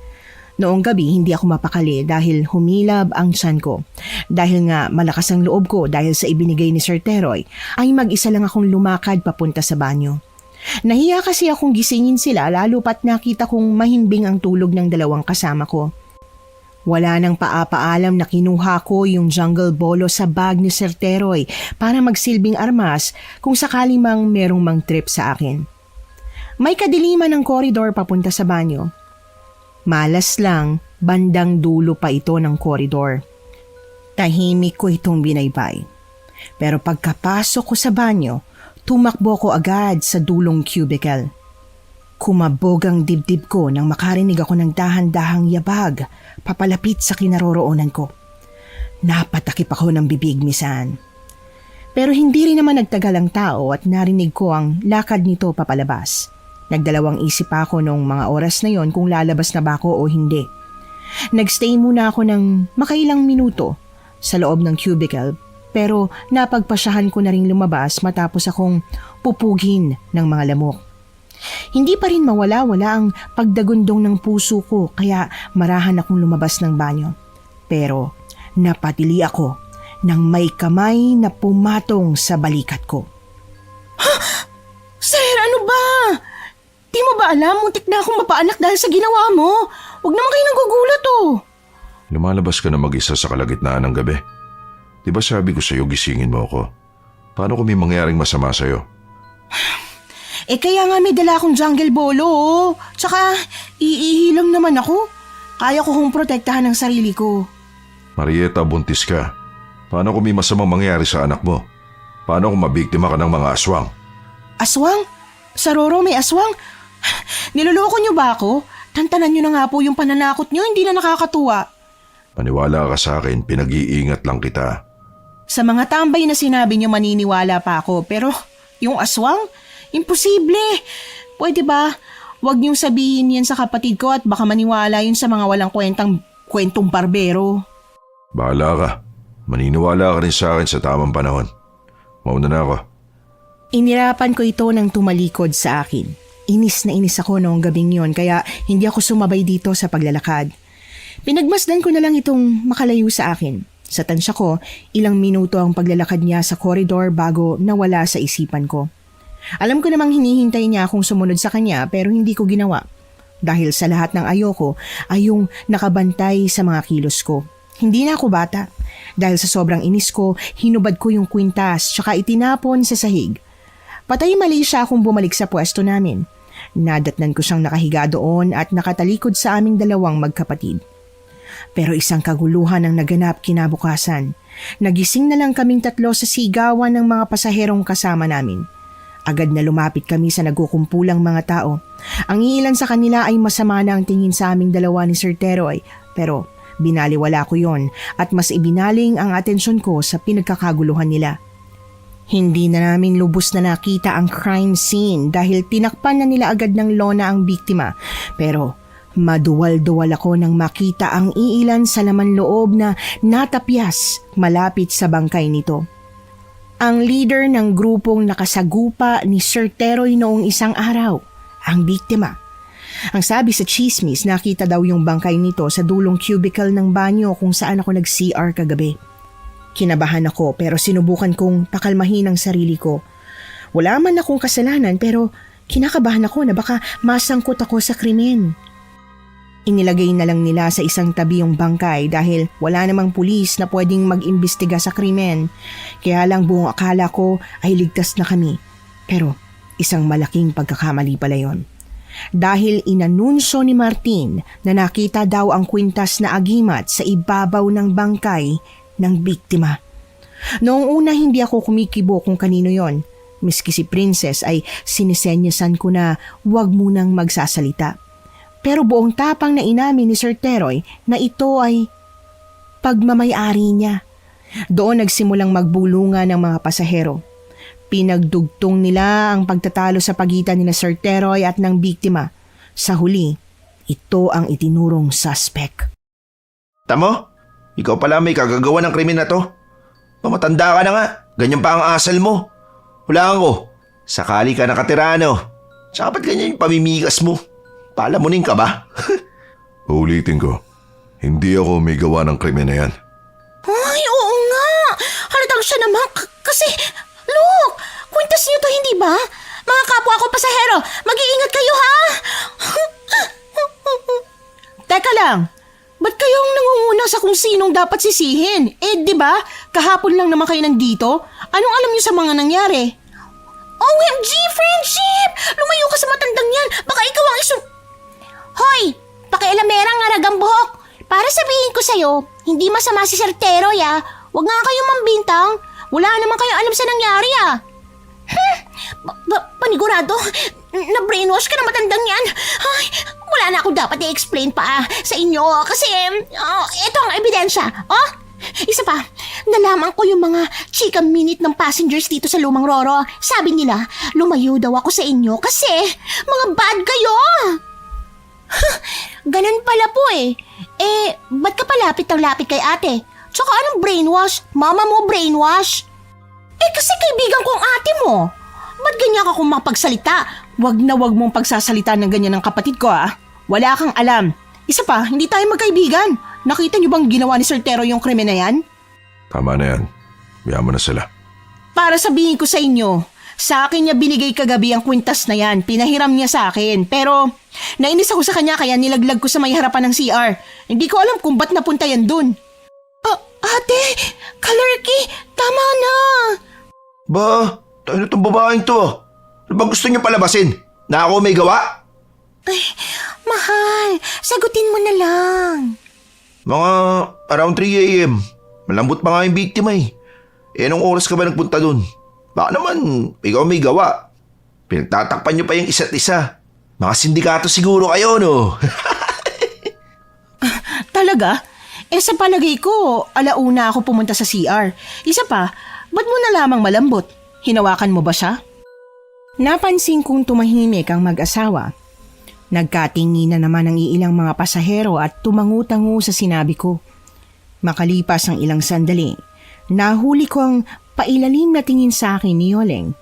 Noong gabi hindi ako mapakali dahil humilab ang tiyan ko. Dahil nga malakas ang loob ko dahil sa ibinigay ni Sir Teroy, ay mag-isa lang akong lumakad papunta sa banyo. Nahiya kasi akong gisingin sila lalo pat nakita kong mahimbing ang tulog ng dalawang kasama ko. Wala nang paapaalam na kinuha ko yung jungle bolo sa bag ni Sir Teroy para magsilbing armas kung sakali mang merong mang trip sa akin. May kadiliman ng koridor papunta sa banyo. Malas lang, bandang dulo pa ito ng koridor. Tahimik ko itong binaybay. Pero pagkapasok ko sa banyo, tumakbo ko agad sa dulong cubicle. Kumabog ang dibdib ko nang makarinig ako ng dahan-dahang yabag papalapit sa kinaroroonan ko. Napatakip ako ng bibig misan. Pero hindi rin naman nagtagal ang tao at narinig ko ang lakad nito papalabas. Nagdalawang isip ako nung mga oras na yon kung lalabas na ba ako o hindi. Nagstay muna ako ng makailang minuto sa loob ng cubicle pero napagpasyahan ko na rin lumabas matapos akong pupugin ng mga lamok. Hindi pa rin mawala-wala ang pagdagundong ng puso ko kaya marahan akong lumabas ng banyo. Pero napatili ako nang may kamay na pumatong sa balikat ko. Sir, ano ba? Di mo ba alam? Muntik na akong mapaanak dahil sa ginawa mo. Huwag naman kayo nagugulat oh. Lumalabas ka na mag-isa sa kalagitnaan ng gabi. Di ba sabi ko sa'yo gisingin mo ako? Paano kung may mangyaring masama sa'yo? Kaya nga may dala akong jungle bolo oh. Tsaka iihi lang naman ako. Kaya ko kong protektahan ang sarili ko. Marieta, buntis ka. Paano kung may masamang mangyari sa anak mo? Paano kung mabiktima ka ng mga aswang? Aswang? Sa Roro may aswang? Niloloko niyo ba ako? Tantanan niyo na nga po yung pananakot niyo, hindi na nakakatuwa. Maniwala ka sa akin, pinag-iingat lang kita. Sa mga tambay na sinabi niyo maniniwala pa ako, pero yung aswang? Imposible. Pwede ba? Huwag niyong sabihin yan sa kapatid ko at baka maniwala yun sa mga walang kwentong barbero. Bahala ka. Maniniwala ka rin sa akin sa tamang panahon. Mauna na ako. Inirapan ko ito nang tumalikod sa akin. Inis na inis ako noong gabing yon kaya hindi ako sumabay dito sa paglalakad. Pinagmasdan ko na lang itong makalayo sa akin. Sa tansya ko, ilang minuto ang paglalakad niya sa koridor bago nawala sa isipan ko. Alam ko namang hinihintay niya akong sumunod sa kanya pero hindi ko ginawa. Dahil sa lahat ng ayoko ay yung nakabantay sa mga kilos ko. Hindi na ako bata. Dahil sa sobrang inis ko, hinubad ko yung kwintas tsaka itinapon sa sahig. Patay mali siya akong bumalik sa pwesto namin. Nadatnan ko siyang nakahiga doon at nakatalikod sa aming dalawang magkapatid. Pero isang kaguluhan ang naganap kinabukasan. Nagising na lang kaming tatlo sa sigawan ng mga pasaherong kasama namin. Agad na lumapit kami sa nagkukumpulang mga tao. Ang iilan sa kanila ay masama na ang tingin sa aming dalawa ni Sir Teroy, pero binaliwala ko yon at mas ibinaling ang atensyon ko sa pinagkakaguluhan nila. Hindi na namin lubos na nakita ang crime scene dahil tinakpan na nila agad ng lona ang biktima. Pero maduwal-duwal ako nang makita ang iilan sa laman loob na natapyas malapit sa bangkay nito. Ang leader ng grupong nakasagupa ni Sir Teroy noong isang araw, ang biktima. Ang sabi sa chismis, nakita daw yung bangkay nito sa dulong cubicle ng banyo kung saan ako nag-CR kagabi. Kinabahan ako pero sinubukan kong pakalmahin ang sarili ko. Wala man akong kasalanan pero kinakabahan ako na baka masangkot ako sa krimen. Inilagay na lang nila sa isang tabi yung bangkay dahil wala namang pulis na pwedeng mag-imbestiga sa krimen. Kaya lang buong akala ko ay ligtas na kami. Pero isang malaking pagkakamali pala yon. Dahil inanunsyo ni Martin na nakita daw ang kwintas na agimat sa ibabaw ng bangkay ng biktima. Noong una hindi ako kumikibo kung kanino yon. Miski si Princess ay sinisenyasan ko na huwag munang magsasalita. Pero buong tapang na inamin ni Sir Teroy na ito ay pagmamay-ari niya. Doon nagsimulang magbulungan ng mga pasahero. Pinagdugtong nila ang pagtatalo sa pagitan ni Sir Teroy at ng biktima. Sa huli, ito ang itinurong suspect. Tamo, ikaw pala may kagagawa ng krimen na to. Mamatanda ka na nga, ganyan pa ang asal mo. Hulaan ko, sakali ka nakatirano. Tsaka ba't ganyan yung pamimigas mo? Palamunin ka ba? Uulitin ko, hindi ako may gawa ng krimen na yan. Ay, oo nga. Halatang siya naman kasi, look, kwintas niyo to, hindi ba? Mga kapwa ko pasahero, mag-iingat kayo ha! Teka lang, ba't kayong nangunguna sa kung sinong dapat sisihin? di ba? Kahapon lang naman kayo nandito. Anong alam niyo sa mga nangyari? OMG, friendship! Lumayo ka sa matandang yan. Baka ikaw ang Hoy! Pakialamerang ngaragang buhok. Para sabihin ko sa'yo, hindi masama si Sir Teroy ah. Huwag nga kayong mambintang. Wala naman kayong alam sa nangyari ah. Panigurado, na-brainwash ka na matandang yan. Ay, wala na akong dapat i-explain pa sa inyo kasi ito ang ebidensya. Isa pa, nalaman ko yung mga chika minute ng passengers dito sa Lumang Roro. Sabi nila, lumayo daw ako sa inyo kasi mga bad kayo. Ganun pala po eh. Ba't ka palapit ng lapit kay ate? Tsaka anong brainwash? Mama mo brainwash? Kasi kaibigan ko ang ate mo. Ba't ganyan ka kung makapagsalita? Wag na wag mong pagsasalita ng ganyan ng kapatid ko ah. Wala kang alam. Isa pa, hindi tayo magkaibigan. Nakita niyo bang ginawa ni Sir Teroy yung krimen na yan? Tama na yan. Biyama na sila. Para sabihin ko sa inyo, sa akin niya binigay kagabi ang kwintas na yan. Pinahiram niya sa akin. Pero nainis ako sa kanya kaya nilaglag ko sa may harapan ng CR. Hindi ko alam kung ba't napunta yan dun. Ate, Kalerky, tama na. Ba, tayo na itong babaeng to. Ano bang gusto niyo palabasin? Na ako may gawa? Mahal, sagutin mo na lang. Mga around 3 a.m. Malambot pa nga yung biktima eh. Anong oras ka ba nagpunta dun? Baka naman, ikaw may gawa. Pinagtatakpan niyo pa yung isa't isa. Mga sindikato siguro kayo, no? Talaga? Sa palagay ko, alauna ako pumunta sa CR. Isa pa, ba't mo na lamang malambot? Hinawakan mo ba siya? Napansin kong tumahimik ang mag-asawa. Nagkatingin na naman ang ilang mga pasahero at tumangu-tangu sa sinabi ko. Makalipas ang ilang sandali, nahuli ko ang pailalim na tingin sa akin ni Yoleng.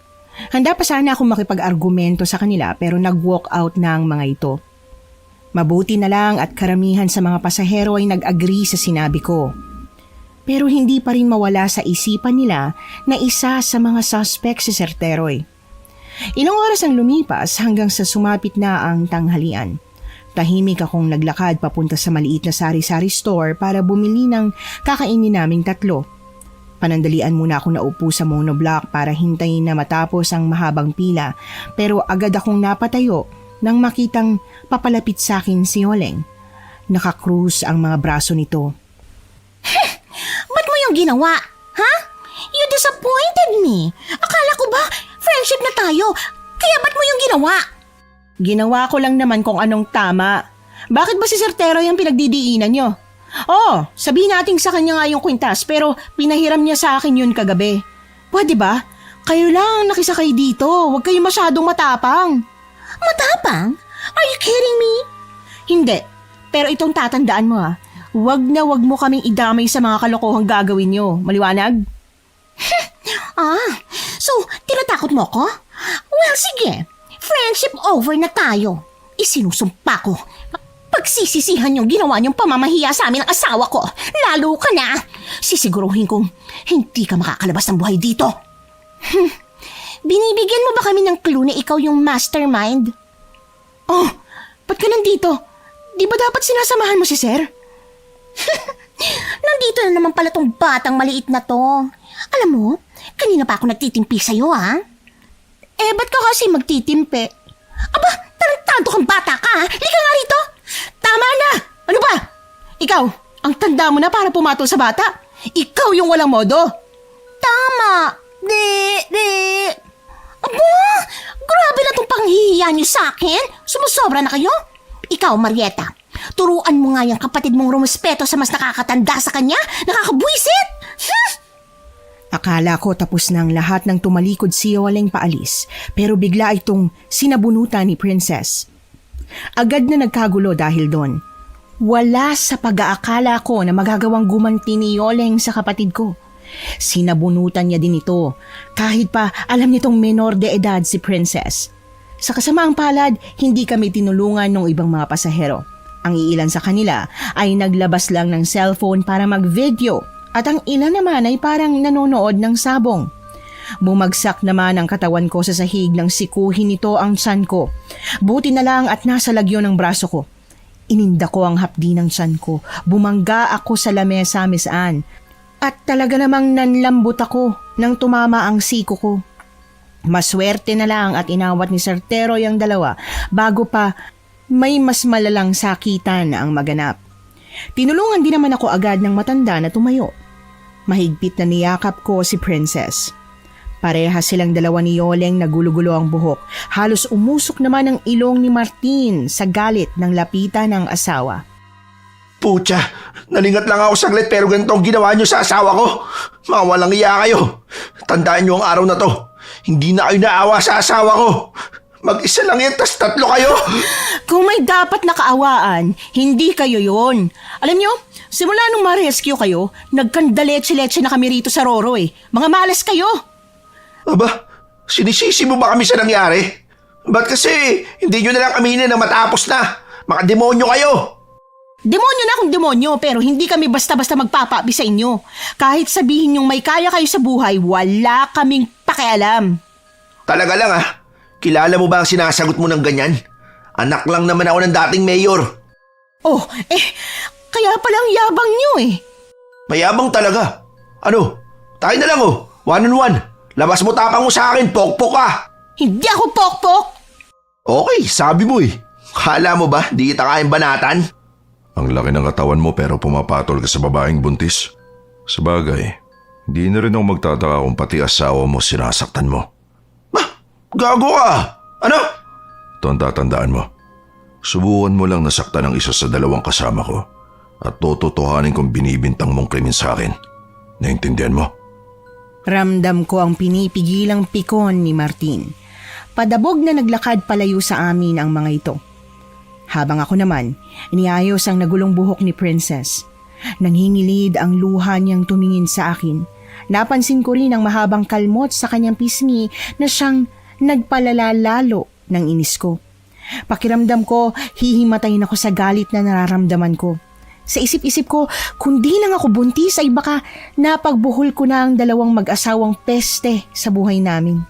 Handa pa sana akong makipag-argumento sa kanila pero nag-walk out na ang mga ito. Mabuti na lang at karamihan sa mga pasahero ay nag-agree sa sinabi ko. Pero hindi pa rin mawala sa isipan nila na isa sa mga suspect si Sir Teroy. Ilang oras ang lumipas hanggang sa sumapit na ang tanghalian. Tahimik akong naglakad papunta sa maliit na sari-sari store para bumili ng kakainin naming 3. Panandalian muna ako naupo sa monoblock para hintayin na matapos ang mahabang pila pero agad akong napatayo nang makitang papalapit sa akin si Yoleng. Nakakrus ang mga braso nito. Ba't mo yung ginawa? Ha? You disappointed me. Akala ko ba friendship na tayo? Kaya ba't mo yung ginawa? Ginawa ko lang naman kung anong tama. Bakit ba si Sir Teroy ang pinagdidiinan nyo? Sabihin natin sa kanya nga yung kwintas pero pinahiram niya sa akin yun kagabi. Pwede ba? Kayo lang nakisakay dito. Huwag kayo masyadong matapang. Matapang? Are you kidding me? Hindi. Pero itong tatandaan mo ha. Huwag na huwag mo kaming idamay sa mga kalokohang gagawin nyo. Maliwanag? So tinatakot mo ko? Well, sige. Friendship over na tayo. Isinusumpa ko. Pagsisisihan yung ginawa niyong pamamahiya sa amin ng asawa ko. Lalo ka na. Sisiguruhin kong hindi ka makakalabas ng buhay dito. Binibigyan mo ba kami ng clue na ikaw yung mastermind? Ba't ka nandito? Di ba dapat sinasamahan mo si Sir? Nandito na naman pala tong batang maliit na to. Alam mo, kanina pa ako nagtitimpi sa'yo Ba't ka kasi magtitimpe? Aba, tarantado kang bata ka ha? Lika nga rito. Tama na! Ano ba? Ikaw, ang tanda mo na para pumatol sa bata. Ikaw yung walang modo. Tama. Aba, grabe na tong panghihiya niyo sa akin. Sumusobra na kayo? Ikaw, Marieta, turuan mo nga yung kapatid mong rumispeto sa mas nakakatanda sa kanya. Nakakabwisit. Akala ko tapos na ang lahat ng tumalikod si Yoleng paalis, pero bigla itong sinabunutan ni Princess. Agad na nagkagulo dahil doon. Wala sa pag-aakala ko na magagawang gumanti ni Yoleng sa kapatid ko. Sinabunutan niya din ito, kahit pa alam nitong menor de edad si Princess. Sa kasamaang palad, hindi kami tinulungan ng ibang mga pasahero. Ang iilan sa kanila ay naglabas lang ng cellphone para mag-video at ang ilan naman ay parang nanonood ng sabong. Bumagsak naman ang katawan ko sa sahig nang sikuhin nito ang tiyan ko. Buti na lang at nasa lagyo ng braso ko. Ininda ko ang hapdi ng tiyan ko. Bumangga ako sa lamesa, Miss Anne. At talaga namang nanlambot ako nang tumama ang siko ko. Maswerte na lang at inawat ni Sir Teroy ang dalawa bago pa may mas malalang sakitan ang maganap. Tinulungan din naman ako agad ng matanda na tumayo. Mahigpit na niyakap ko si Princess. Pareha silang dalawa ni Yoleng na gulo-gulo ang buhok. Halos umusok naman ang ilong ni Martin sa galit ng lapitan ng asawa. Pucha, nalingat lang ako saglit pero ganito ang ginawa niyo sa asawa ko. Mga walang iya kayo. Tandaan niyo ang araw na to. Hindi na kayo naawa sa asawa ko. Mag-isa lang yan, tas tatlo kayo. Kung may dapat nakaawaan, hindi kayo yon. Alam niyo, simula nung ma-rescue kayo, nagkandaletse-letse na kami rito sa Roro eh. Mga malas kayo. Aba, sinisisi mo ba kami sa nangyari? Ba't kasi hindi nyo na lang aminin na matapos na? Mga demonyo kayo. Demonyo na kung demonyo, pero hindi kami basta-basta magpapabi sa inyo. Kahit sabihin yung may kaya kayo sa buhay, wala kaming pakialam. Talaga lang ah. Kilala mo ba ang sinasagot mo ng ganyan? Anak lang naman ako ng dating mayor. Oh, kaya palang yabang nyo eh. Mayabang talaga. Ano? Tayo na lang oh. 1-on-1. Labas mo tapang mo sa akin, pokpok ka. Hindi ako pokpok. Okay, sabi mo eh. Kala mo ba, di kita kayang banatan? Ang laki ng katawan mo pero pumapatol ka sa babaeng buntis. Sabagay, hindi na rin ako magtataka kung pati asawa mo sinasaktan mo. Gago ka! Ano? Ito ang tatandaan mo. Subukan mo lang nasaktan ang isa sa dalawang kasama ko at tototohanin kong binibintang mong krimen sa akin. Naintindihan mo? Ramdam ko ang pinipigilang pikon ni Martin. Padabog na naglakad palayo sa amin ang mga ito. Habang ako naman, iniayos ang nagulong buhok ni Princess. Nanghingilid ang luha niyang tumingin sa akin. Napansin ko rin ang mahabang kalmot sa kanyang pisngi na siyang nagpalala lalo ng inis ko. Pakiramdam ko, hihimatayin ako sa galit na nararamdaman ko. Sa isip-isip ko, kundi lang ako buntis ay baka napagbuhol ko na ang dalawang mag-asawang peste sa buhay namin.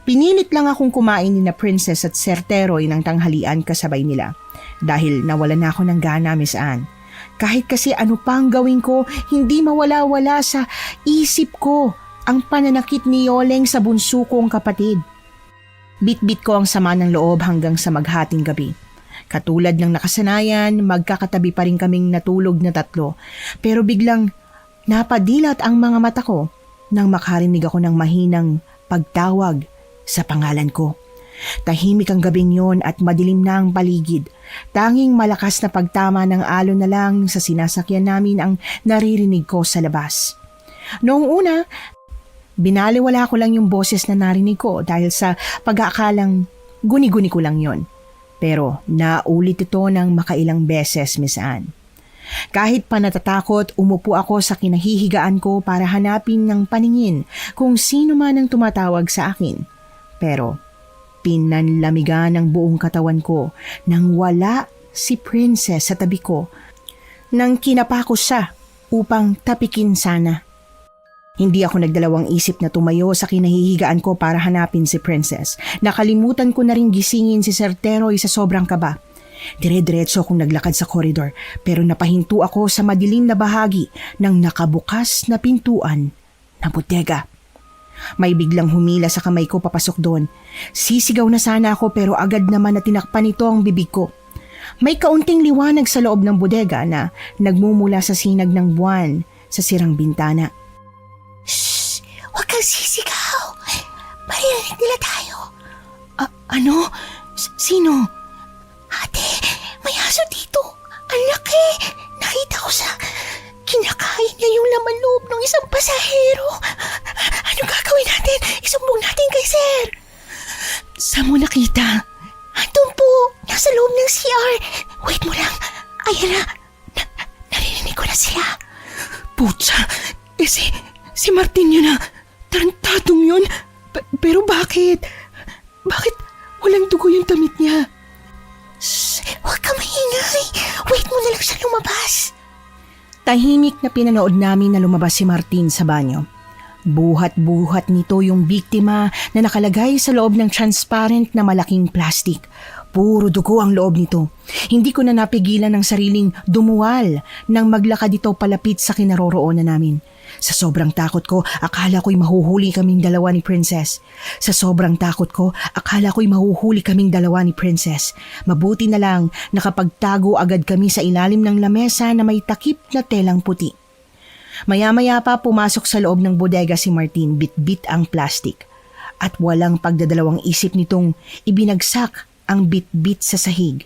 Pinilit lang akong kumain ni na Princess at Sir Teroy ng tanghalian kasabay nila dahil nawala na ako ng gana, Miss Anne. Kahit kasi ano pang gawin ko, hindi mawala-wala sa isip ko ang pananakit ni Yoleng sa bunso kong kapatid. Bit-bit ko ang sama ng loob hanggang sa maghating gabi. Katulad ng nakasanayan, magkakatabi pa rin kaming natulog na tatlo. Pero biglang napadilat ang mga mata ko nang makarinig ako ng mahinang pagtawag sa pangalan ko. Tahimik ang gabing yon at madilim na ang paligid. Tanging malakas na pagtama ng alon na lang sa sinasakyan namin ang naririnig ko sa labas. Noong una, binaliwala ko lang yung boses na narinig ko dahil sa pag-aakalang guni-guni ko lang yon. Pero naulit ito ng makailang beses, Miss Anne. Kahit pa natatakot, umupo ako sa kinahihigaan ko para hanapin ng paningin kung sino man ang tumatawag sa akin. Pero pinanlamigan ng buong katawan ko nang wala si Princess sa tabi ko. Nang kinapa ko siya upang tapikin sana. Hindi ako nagdalawang isip na tumayo sa kinahihigaan ko para hanapin si Princess. Nakalimutan ko na rin gisingin si Sir Teroy sa sobrang kaba. Dire-diretso akong naglakad sa koridor pero napahinto ako sa madilim na bahagi ng nakabukas na pintuan ng bodega. May biglang humila sa kamay ko papasok doon. Sisigaw na sana ako pero agad naman na tinakpan nito ang bibig ko. May kaunting liwanag sa loob ng bodega na nagmumula sa sinag ng buwan sa sirang bintana. Shh! Huwag kang sisigaw! Maririnig nila tayo. Ano? Sino? Ate, may aso dito. Ang laki. Nakita ko sa kinakain Kinain niya yung laman loob ng isang pasahero. Ano gagawin natin? Isumbong natin kay sir. Saan mo nakita? Andun po, nasa loob ng CR. Wait mo lang. Ayan na. Narinig ko na sila. Putsa, si Martin yun na. Tarantadong yun. Pero bakit? Bakit walang dugo yung damit niya? Shh, huwag ka maingay. Wait mo na lang siya lumabas. Tahimik na pinanood namin na lumabas si Martin sa banyo. Buhat-buhat nito yung biktima na nakalagay sa loob ng transparent na malaking plastic. Puro dugo ang loob nito. Hindi ko na napigilan ng sariling dumuwal nang maglakad ito palapit sa kinaroroonan namin. Sa sobrang takot ko, akala ko'y mahuhuli kaming dalawa ni Princess. Mabuti na lang nakapagtago agad kami sa ilalim ng lamesa na may takip na telang puti. Maya-maya pa pumasok sa loob ng bodega si Martin, bit-bit ang plastic. At walang pagdadalawang isip nitong ibinagsak ang bit-bit sa sahig.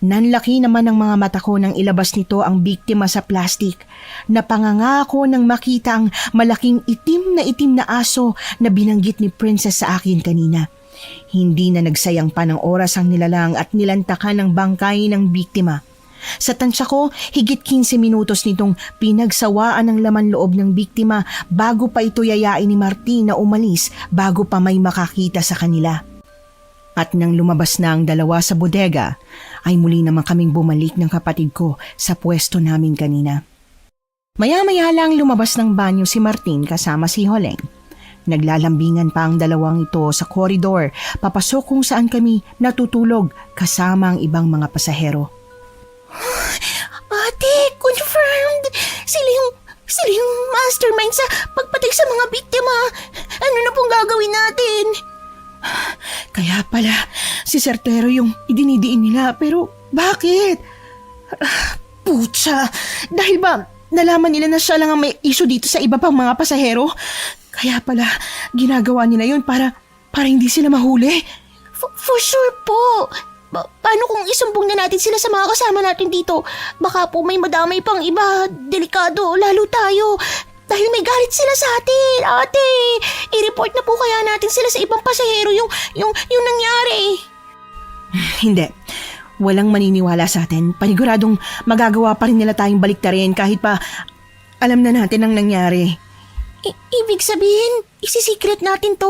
Nanlaki naman ng mga mata ko nang ilabas nito ang biktima sa plastic. Napangangako nang makita ang malaking itim na aso na binanggit ni Princess sa akin kanina. Hindi na nagsayang pa ng oras ang nilalang at nilantakan ng bangkay ng biktima. Sa tansya ko, higit 15 minutos nitong pinagsawaan ng laman loob ng biktima bago pa ito yayain ni Martin na umalis bago pa may makakita sa kanila. At nang lumabas na ang dalawa sa bodega, ay muli naman kaming bumalik ng kapatid ko sa pwesto namin kanina. Maya-maya lang lumabas ng banyo si Martin kasama si Holeng. Naglalambingan pa ang dalawang ito sa koridor, papasok kung saan kami natutulog kasama ang ibang mga pasahero. Ate, confirmed. Sila yung mastermind sa pagpatay sa mga biktima. Ano na pong gagawin natin? Kaya pala, si Certero yung idinidiin nila. Pero bakit? Putsa, dahil ba nalaman nila na siya lang ang may issue dito sa iba pang mga pasahero? Kaya pala, ginagawa nila yun para hindi sila mahuli. For sure po. Paano kung isumbong na natin sila sa mga kasama natin dito? Baka po may madamay pang iba. Delikado, lalo tayo. Dahil may galit sila sa atin, ate. I-report na po kaya natin sila sa ibang pasahero yung nangyari. Hindi. Walang maniniwala sa atin. Paniguradong magagawa pa rin nila tayong baliktarin kahit pa alam na natin ang nangyari. Ibig sabihin, isisikret natin to?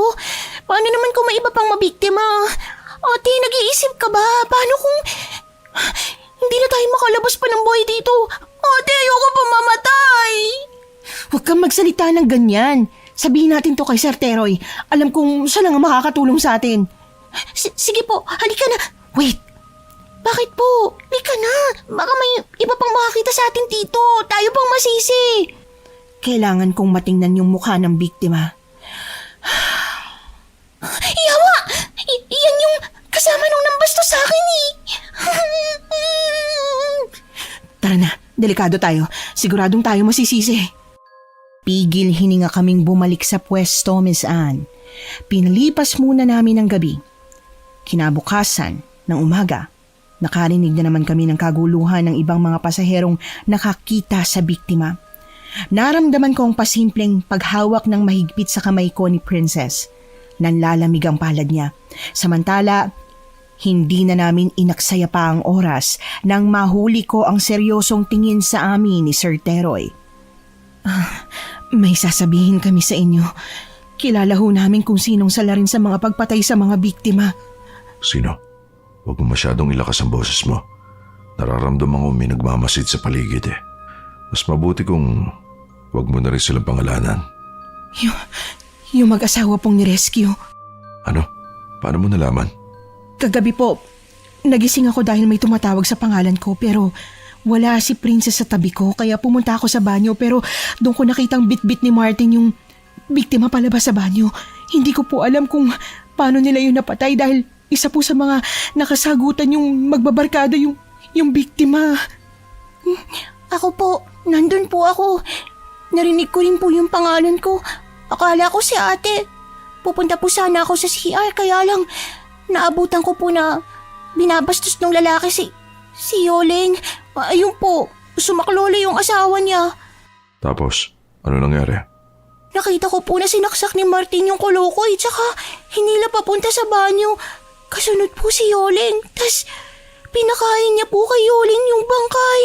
Paano naman kung may iba pang mabiktima? Ate, nag-iisip ka ba? Paano kung hindi na tayo makalabas pa ng buhay dito? Ate, ayoko pa mamatay. Huwag kang magsalita ng ganyan. Sabihin natin to kay Sir Teroy. Alam kong siya lang ang makakatulong sa atin. Sige po, halika na. Wait, Bakit po? Halika na. Baka may iba pang makakita sa atin dito. Tayo pang masisi. kailangan kong matingnan yung mukha ng biktima. Yawa! Yan yung kasama nung nambasto sa akin eh. Tara na, delikado tayo. Siguradong tayo masisisi. Pigil hininga kaming bumalik sa pwesto, Miss Anne. Pinalipas muna namin ang gabi. Kinabukasan ng umaga, nakarinig na naman kami ng kaguluhan ng ibang mga pasaherong nakakita sa biktima. Naramdaman ko ang pasimpleng paghawak ng mahigpit sa kamay ko ni Princess. Nanlalamig ang palad niya. Samantala, hindi na namin inaksaya pa ang oras nang mahuli ko ang seryosong tingin sa amin ni Sir Teroy. May sasabihin kami sa inyo. Kilala ho namin kung sinong salarin sa mga pagpatay sa mga biktima. Sino? Huwag mo masyadong ilakas ang boses mo. Nararamdaman ko may nagmamasid sa paligid eh. Mas mabuti kung huwag mo na rin silang pangalanan. Yung mag-asawa pong ni-rescue. Ano? Paano mo nalaman? Kagabi po, nagising ako dahil may tumatawag sa pangalan ko pero wala si Princess sa tabi ko kaya pumunta ako sa banyo pero doon ko nakitang bit-bit ni Martin yung biktima palabas sa banyo. Hindi ko po alam kung paano nila yun napatay dahil isa po sa mga nakasagutan yung magbabarkada yung biktima. Ako po, nandun po ako. Narinig ko rin po yung pangalan ko. Akala ko si ate. Pupunta po sana ako sa CR kaya lang naabutan ko po na binabastos ng lalaki si Yoleng. Ayun po, sumaklolo yung asawa niya. Tapos, ano nangyari? Nakita ko po na sinaksak ni Martin yung kolokoy tsaka hinila papunta sa banyo. Kasunod po si Yoleng. Tas pinakain niya po kay Yoleng yung bangkay.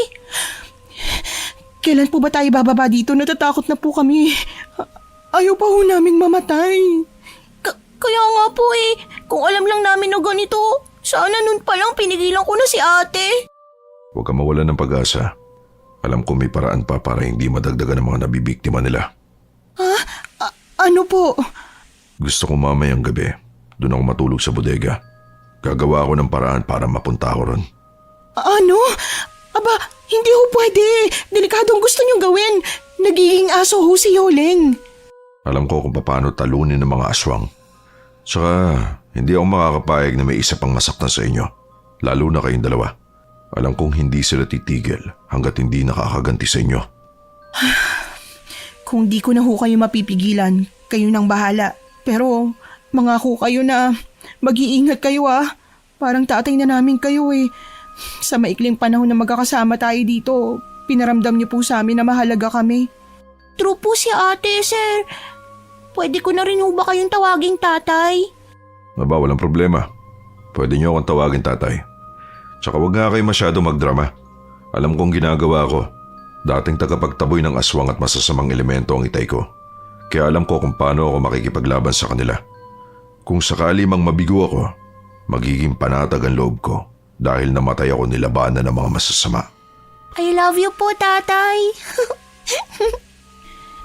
Kailan po ba tayo bababa dito? Natatakot na po kami. Ayaw pa ho naming mamatay. Kaya nga po kung alam lang namin na ganito, sana nun pa lang pinigilan ko na si ate. Huwag ka mawalan ng pag-asa. Alam ko may paraan pa para hindi madagdagan ng mga nabibiktima nila. Ano po? Gusto ko mamayang gabi. Doon ako matulog sa bodega. Gagawa ako ng paraan para mapunta ako ron. Ano? Aba, hindi ho pwede. Delikadong gusto niyong gawin. Nagiging aso ho si Yoleng. Alam ko kung paano talunin ng mga aswang. Saka, hindi ako makakapayag na may isa pang masaktan sa inyo. Lalo na kayong dalawa. Alam kong hindi sila titigil hanggat hindi nakakaganti sa inyo. Kung di ko na ho kayo mapipigilan, kayo nang bahala. Pero mangako kayo na mag-iingat kayo Parang tatay na namin kayo Sa maikling panahon na magkakasama tayo dito, pinaramdam niyo po sa amin na mahalaga kami. True po si ate, sir. Pwede ko na rin ho ba kayong tawaging tatay? Aba, walang problema. Pwede niyo akong tawagin tatay. Tsaka wag nga kayo masyado magdrama. Alam kong ginagawa ko. Dating tagapagtaboy ng aswang at masasamang elemento ang itay ko. Kaya alam ko kung paano ako makikipaglaban sa kanila. Kung sakali mang mabigo ako, magiging panatag ang loob ko dahil namatay ako nilabanan ng mga masasama. I love you po, tatay.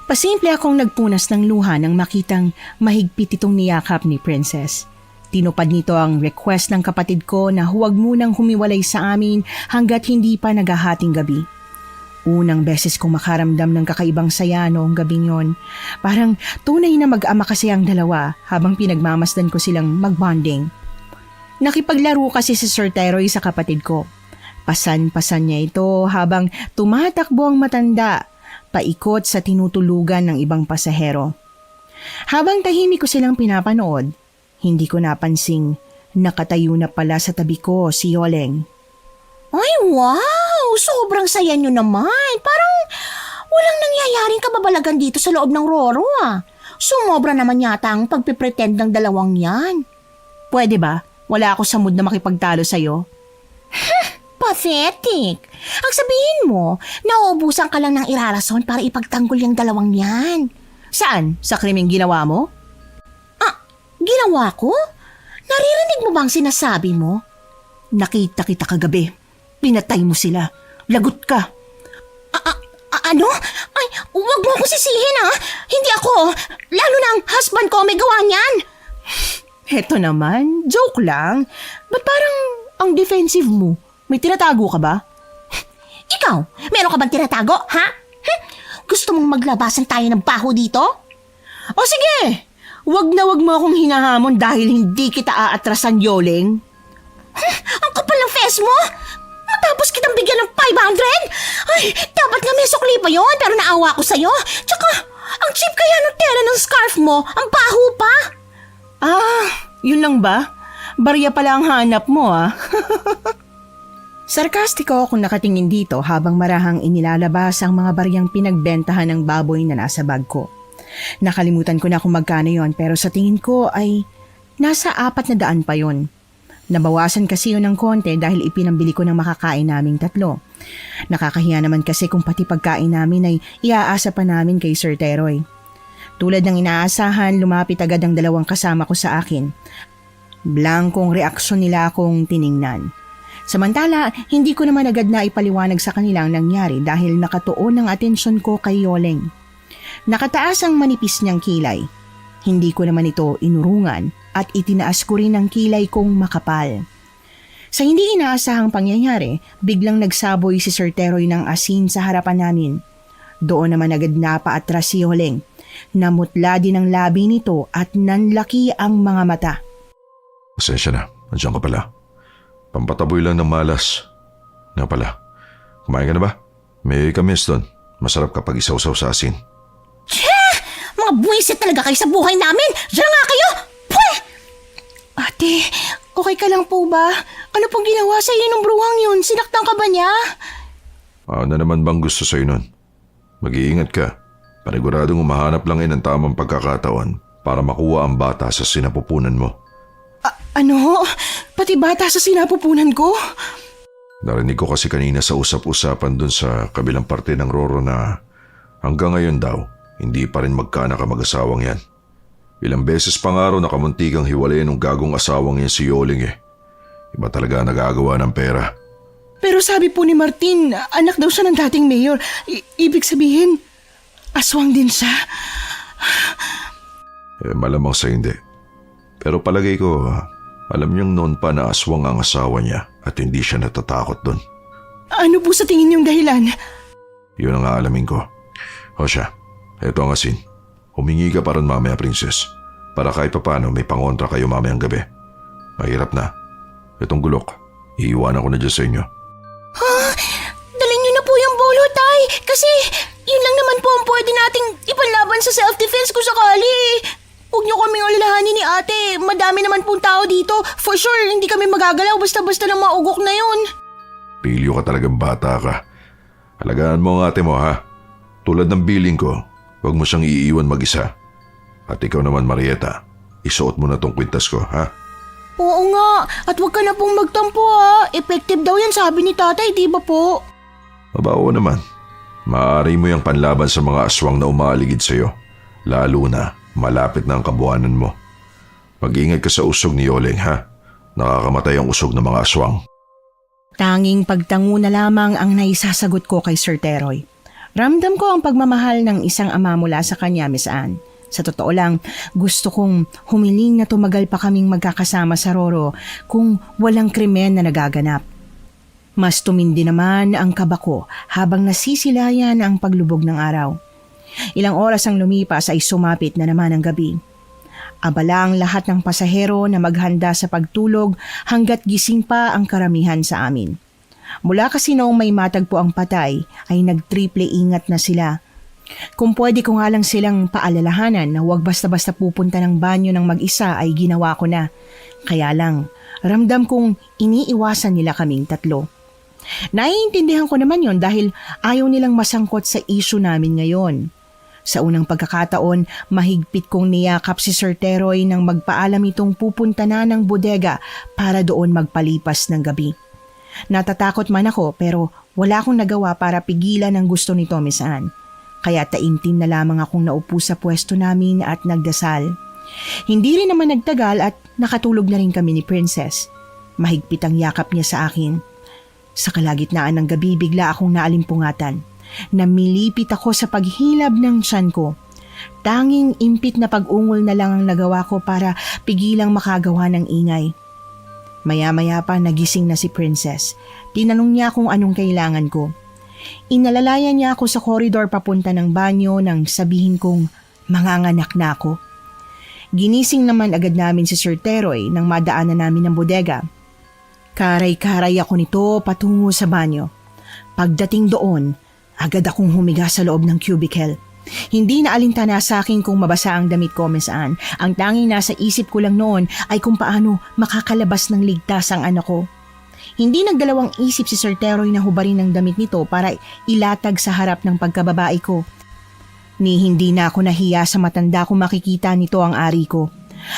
Pasimple akong nagpunas ng luha nang makitang mahigpit itong niyakap ni Princess. Tinupad nito ang request ng kapatid ko na huwag munang humiwalay sa amin hanggat hindi pa naghahating gabi. Unang beses kong makaramdam ng kakaibang saya noong gabing yon. Parang tunay na mag-ama kasi ang dalawa habang pinagmamasdan ko silang mag-bonding. Nakipaglaro kasi si Sir Teroy sa kapatid ko. Pasan-pasan niya ito habang tumatakbo ang matanda, paikot sa tinutulugan ng ibang pasahero. Habang tahimik ko silang pinapanood, hindi ko napansing nakatayo na pala sa tabi ko si Yoleng. Ay, wow! Sobrang saya nyo naman. Parang walang nangyayaring kababalagan dito sa loob ng Roro Sumobra naman yata ang pagpipretend ng dalawang yan. Pwede ba? Wala ako sa mood na makipagtalo sa'yo. Pathetic. Ang sabihin mo, nauubusan ka lang ng irarason para ipagtanggol yung dalawang yan. Saan? Sa krimeng ginawa mo? Ginawa ko? Naririnig mo bang sinasabi mo? Nakita kita kagabi. Pinatay mo sila. Lagot ka. Ano? Ay, huwag mo ako sisihin Hindi ako. Lalo na ang husband ko may gawa niyan. Heto naman, joke lang. Ba't parang ang defensive mo? May tinatago ka ba? Ikaw, meron ka bang tinatago, ha? Gusto mong maglabasan tayo ng baho dito? O sige, wag na wag mo akong hinahamon dahil hindi kita aatrasan, Yoleng. Ang kapal ng face mo! Matapos kitang bigyan ng 500? Ay, dapat nga may sukli pa yon pero naawa ko sa'yo. Tsaka, ang cheap kaya ng tela ng scarf mo, ang baho pa. Yun lang ba? Barya pala ang hanap mo Sarkastiko akong nakatingin dito habang marahang inilalabas ang mga baryang pinagbentahan ng baboy na nasa bag ko. Nakalimutan ko na kung magkano yon pero sa tingin ko ay nasa 400 pa yon. Nabawasan kasi yun ng konti dahil ipinambili ko ng makakain naming 3. Nakakahiya naman kasi kung pati pagkain namin ay iaasa pa namin kay Sir Teroy. Tulad ng inaasahan, lumapit agad ang dalawang kasama ko sa akin. Blankong reaksyon nila akong tiningnan. Samantala, hindi ko naman agad na ipaliwanag sa kanilang nangyari dahil nakatuon ang atensyon ko kay Yoleng. Nakataas ang manipis niyang kilay. Hindi ko naman ito inurungan at itinaas ko rin ang kilay kong makapal. Sa hindi inaasahang pangyayari, biglang nagsaboy si Sir Teroy ng asin sa harapan namin. Doon naman agad napaatras si Yoleng. Namutla din ang labi nito at nanlaki ang mga mata. Pasensya na, nandiyan ka pala. Pampataboy lang ng malas. Nga pala, kumain ka na ba? May kamis doon. Masarap kapag isaw-saw sa asin. Mga buwisit talaga kayo sa buhay namin! Diyan nga kayo! Pweh! Ate, okay ka lang po ba? Ano pong ginawa sa iyo ng bruhang yun? Sinaktan ka ba niya? Ano naman bang gusto sa'yo nun? Mag-iingat ka. Paniguradong umahanap lang ng tamang pagkakataon para makuha ang bata sa sinapupunan mo. Ano? Pati bata sa sinapupunan ko? Narinig ko kasi kanina sa usap-usapan dun sa kabilang parte ng Roro na hanggang ngayon daw, hindi pa rin magkaanak ang mag-asawang yan. Ilang beses pa nga raw nakamuntikang hiwalayan ng gagong asawang yan si Yoling eh. Iba talaga nagagawa ng pera. Pero sabi po ni Martin, anak daw siya ng dating mayor. Ibig sabihin, aswang din siya. Malamang sa hindi. Pero palagay ko, alam niyang noon pa na aswang ang asawa niya at hindi siya natatakot doon. Ano po sa tingin niyong dahilan? Yun ang aalamin ko. O siya, eto ang asin. Humingi ka pa ron mamaya, princess. Para kahit papano may pangontra kayo mamayang gabi. Mahirap na. Itong gulok, iiwanan ko na dyan sa inyo. Dalhin niyo na po yung bolo, Tay. Kasi yun lang naman po ang pwede nating ipanlaban sa self-defense kung sakali. Huwag niyo kaming alalahanin ni ate. Madami naman pong tao dito. For sure, hindi kami magagalaw basta-basta lang maugok na yun. Pilyo ka talagang bata ka. Alagaan mo ang ate mo, ha? Tulad ng billing ko, huwag mo siyang iiwan mag-isa. At ikaw naman, Marieta, isuot mo na tong kwintas ko, ha? Oo nga. At huwag ka na pong magtampo ha. Effective daw yan sabi ni tatay, di ba po? Mabaho naman. Maaari mo yung panlaban sa mga aswang na umaaligid sa'yo. Lalo na malapit na ang kabuhanan mo. Mag-ingat ka sa usog ni Yoling, ha? Nakakamatay ang usog ng mga aswang. Tanging pagtango na lamang ang naisasagot ko kay Sir Teroy. Ramdam ko ang pagmamahal ng isang ama mula sa kanya, Miss Anne. Sa totoo lang, gusto kong humiling na tumagal pa kaming magkakasama sa Roro kung walang krimen na nagaganap. Mas tumindi naman ang kaba ko habang nasisilayan ang paglubog ng araw. Ilang oras ang lumipas ay sumapit na naman ang gabi. Abala ang lahat ng pasahero na maghanda sa pagtulog hanggat gising pa ang karamihan sa amin. Mula kasi noong may matagpo ang patay ay nagtriple ingat na sila. Kung pwede ko nga lang silang paalalahanan na huwag basta-basta pupunta ng banyo ng mag-isa ay ginawa ko na. Kaya lang, ramdam kong iniiwasan nila kaming tatlo. Naiintindihan ko naman yon dahil ayaw nilang masangkot sa issue namin ngayon. Sa unang pagkakataon, mahigpit kong niyakap si Sir Teroy nang magpaalam itong pupunta na ng bodega para doon magpalipas ng gabi. Natatakot man ako pero wala akong nagawa para pigilan ang gusto nito, Miss Anne. Kaya taimtim na lamang akong naupo sa pwesto namin at nagdasal. Hindi rin naman nagtagal at nakatulog na rin kami ni Princess. Mahigpit ang yakap niya sa akin. Sa kalagitnaan ng gabi bigla akong naalimpungatan. Namilipit ako sa paghilab ng tiyan ko. Tanging impit na pag-ungol na lang ang nagawa ko para pigilang makagawa ng ingay. Maya-maya pa nagising na si Princess. Tinanong niya kung anong kailangan ko. Inalalayan niya ako sa koridor papunta ng banyo nang sabihin kong manganganak na ako. Ginising naman agad namin si Sir Teroy nang madaanan namin ang bodega. Karay-karay ako nito patungo sa banyo. Pagdating doon, agad akong humiga sa loob ng cubicle. Hindi na alintana sa akin kung mabasa ang damit ko, Miss Anne. Ang tanging nasa isip ko lang noon ay kung paano makakalabas ng ligtas ang anak ko. Hindi nagdalawang isip si Sir Teroy na hubarin ng damit nito para ilatag sa harap ng pagkababae ko. Ni hindi na ako nahiya sa matanda kung makikita nito ang ari ko.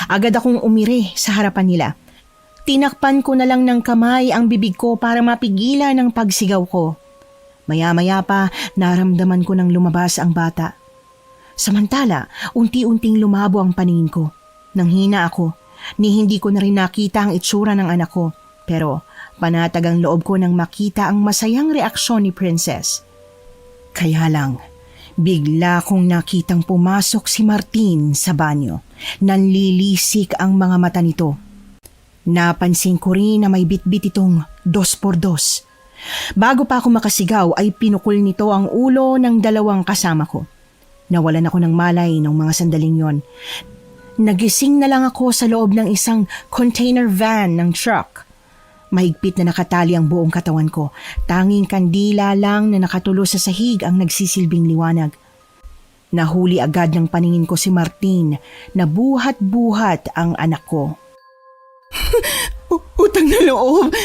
Agad akong umire sa harapan nila. Tinakpan ko na lang ng kamay ang bibig ko para mapigilan ang pagsigaw ko. Maya-maya pa naramdaman ko nang lumabas ang bata. Samantala, unti-unting lumabo ang paningin ko. Nang hina ako, ni hindi ko na rin nakita ang itsura ng anak ko. Pero panatag ang loob ko nang makita ang masayang reaksyon ni Princess. Kaya lang, bigla kong nakitang pumasok si Martin sa banyo. Nanlilisik ang mga mata nito. Napansin ko rin na may bitbit itong 2x2. Bago pa ako makasigaw ay pinukul nito ang ulo ng dalawang kasama ko. Nawalan ako ng malay ng mga sandaling yon. Nagising na lang ako sa loob ng isang container van ng truck. Mahigpit na nakatali ang buong katawan ko. Tanging kandila lang na nakatulo sa sahig ang nagsisilbing liwanag. Nahuli agad ng paningin ko si Martin na buhat-buhat ang anak ko. Utang na loob.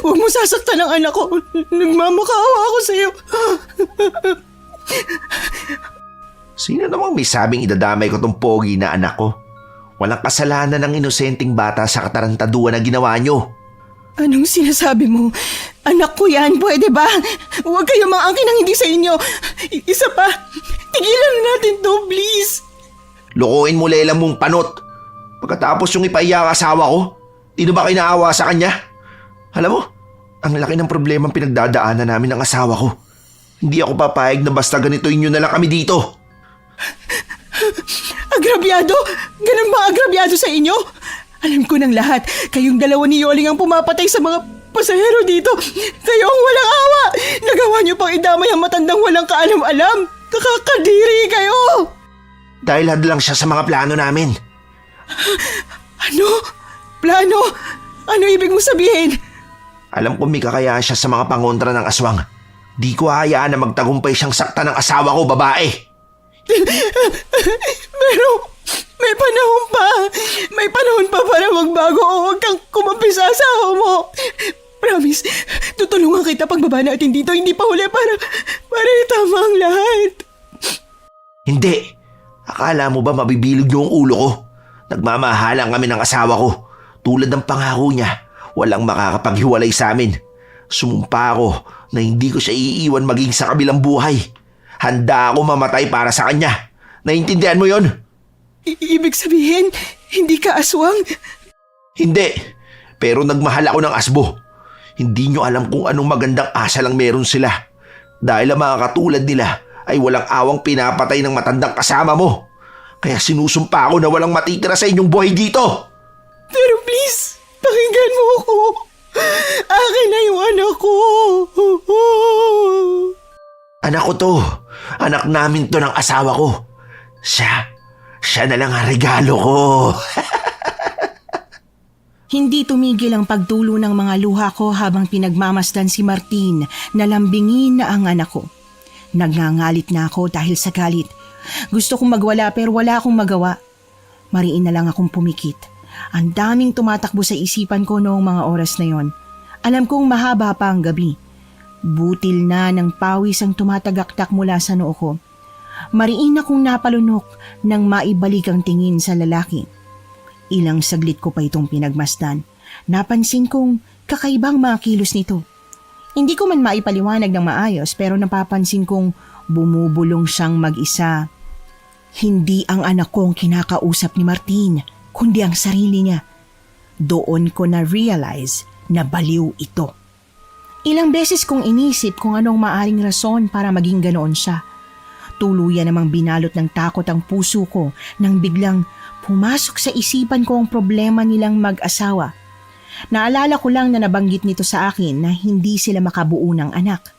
Huwag mo sasaktan ang anak ko. Nagmamakaawa ako sa iyo. Sino namang may sabing idadamay ko tong pogi na anak ko? Walang kasalanan ng inosenteng bata sa katarantaduan na ginawa nyo. Anong sinasabi mo? Anak ko yan, pwede ba? Huwag kayong maangkin ng hindi sa inyo. Isa pa, tigilan na natin to, please. Lokohin mo Lela mong panot. Pagkatapos yung ipaiya ang asawa ko, di na ba kayo naawa sa kanya? Alam mo, ang laki ng problemang pinagdadaanan namin ng asawa ko. Hindi ako papayag na basta ganitoin nyo na lang kami dito. Agrabyado? Ganun ba agrabyado sa inyo? Alam ko ng lahat, kayong dalawa ni Yoling ang pumapatay sa mga pasahero dito. Kayo ang walang awa. Nagawa niyo pang idamay ang matandang walang kaalam-alam. Nakakadiri kayo. Dahil hadlang siya sa mga plano namin. Ano? Plano? Ano ibig mo sabihin? Alam ko may kakayaan siya sa mga pangontra ng aswang. Di ko hayaan na magtagumpay siyang sakta ng asawa ko, babae. Pero may panahon pa. May panahon pa para magbago o huwag kang kumampi sa asawa mo. Promise, tutulungan kita pagbaba natin dito. Hindi pa huli para itama ang lahat. Hindi. Akala mo ba mabibilog yung ulo ko? Nagmamahalan kami ng asawa ko. Tulad ng pangako niya, walang makakapaghiwalay sa amin. Sumumpa ako na hindi ko siya iiwan maging sa kabilang buhay. Handa ako mamatay para sa kanya. Naintindihan mo yon? Ibig sabihin, hindi ka aswang? Hindi. Pero nagmahal ako ng asbo. Hindi nyo alam kung anong magandang asa lang meron sila. Dahil ang mga katulad nila ay walang awang pinapatay ng matandang kasama mo. Kaya sinusumpa ako na walang matitira sa inyong buhay dito. Pero please, pakinggan mo ako. Akin na yung anak ko. Anak ko to. Anak namin to ng asawa ko. Siya na lang ang regalo ko. Hindi tumigil ang pagtulo ng mga luha ko habang pinagmamasdan si Martin na lambingin na ang anak ko. Nagngangalit na ako dahil sa galit. Gusto kong magwala pero wala akong magawa. Mariin na lang akong pumikit. Ang daming tumatakbo sa isipan ko noong mga oras na yon. Alam kong mahaba pa ang gabi. Butil na ng pawis ang tumatagaktak mula sa noo ko. Mariin akong napalunok nang maibalik ang tingin sa lalaki. Ilang saglit ko pa itong pinagmasdan. Napansin kong kakaibang mga kilos nito. Hindi ko man maipaliwanag ng maayos pero napapansin kong bumubulong siyang mag-isa. Hindi ang anak ko ang kinakausap ni Martin, kundi ang sarili niya. Doon ko na-realize na baliw ito. Ilang beses kong inisip kung anong maaring rason para maging ganoon siya. Tuluyan namang binalot ng takot ang puso ko nang biglang pumasok sa isipan ko ang problema nilang mag-asawa. Naalala ko lang na nabanggit nito sa akin na hindi sila makabuo ng anak.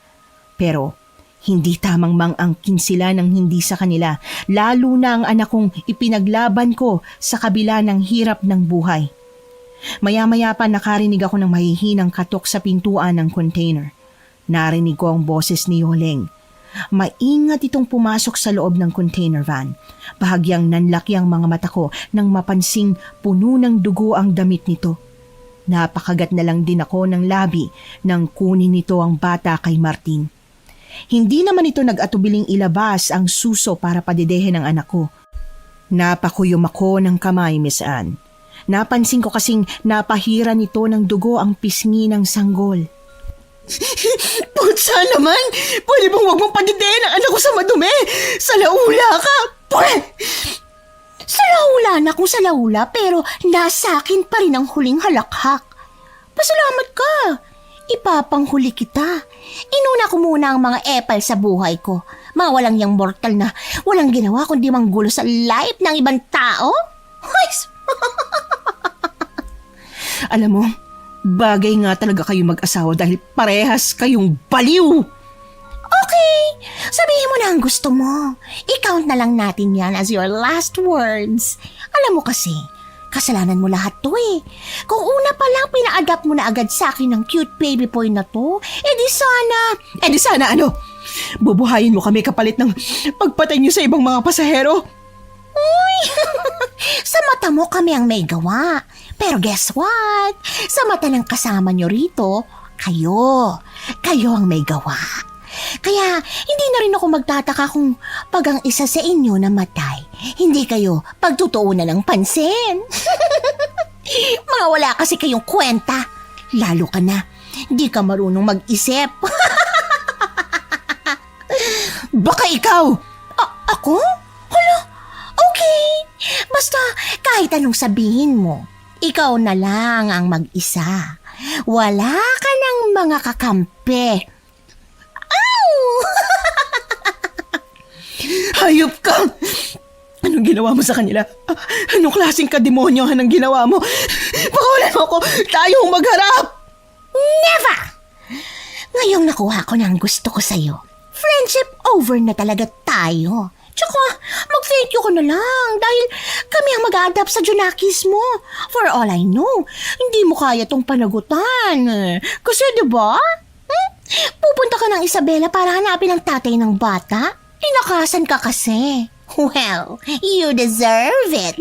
Pero hindi tamang mang-angkin sila ng hindi sa kanila, lalo na ang anak kong ipinaglaban ko sa kabila ng hirap ng buhay. Maya-maya pa nakarinig ako ng mahihinang katok sa pintuan ng container. Narinig ko ang boses ni Yoleng. Maingat itong pumasok sa loob ng container van. Bahagyang nanlaki ang mga mata ko nang mapansing puno ng dugo ang damit nito. Napakagat na lang din ako ng labi nang kunin nito ang bata kay Martin. Hindi naman ito nag-atubiling ilabas ang suso para padedehin ng anak ko. Napakuyom ako ng kamay, Miss Anne. Napansin ko kasing napahira nito ng dugo ang pisngi ng sanggol. Putsa naman! Pwede bang huwag mong padedehin ang anak ko sa madumi? Sa laula ka! Pwede! Sa laula na kung sa laula pero nasa akin pa rin ang huling halakhak. Pasalamat ka. Ipapanghuli kita. Inuna ko muna ang mga epal sa buhay ko. Mga walang yang mortal na walang ginawa kundi manggulo sa life ng ibang tao. Alam mo, bagay nga talaga kayo mag-asawa dahil parehas kayong baliw. Okay, sabihin mo na ang gusto mo. I-count na lang natin yan as your last words. Alam mo kasi, kasalanan mo lahat to eh. Kung una pa lang pina-adapt mo na agad sa akin ng cute baby boy na to, Di sana ano? Bubuhayin mo kami kapalit ng pagpatay niyo sa ibang mga pasahero? Uy, sa mata mo kami ang may gawa. Pero guess what? Sa mata ng kasama nyo rito, kayo ang may gawa. Kaya hindi na rin ako magtataka kung pag ang isa sa inyo namatay, hindi kayo pagtutuunan ng pansin. Mga wala kasi kayong kwenta. Lalo ka na, di ka marunong mag-isip. Baka ikaw! Ako? Hala, okay. Basta kahit anong sabihin mo, ikaw na lang ang mag-isa. Wala ka ng mga kakampi. Ow! Hayop ka! Anong ginawa mo sa kanila? Anong klaseng kademonyohan ang ginawa mo? Pakawalan mo ako! Tayong magharap! Never! Ngayong nakuha ko na ang gusto ko sa'yo, friendship over na talaga tayo. Tsaka, mag-thank you ko na lang dahil kami ang mag-a-adapt sa Junakis mo. For all I know, hindi mo kaya tong panagutan. Kasi diba? Pupunta ka ng Isabela para hanapin ang tatay ng bata? Tinakasan ka kasi. Well, you deserve it.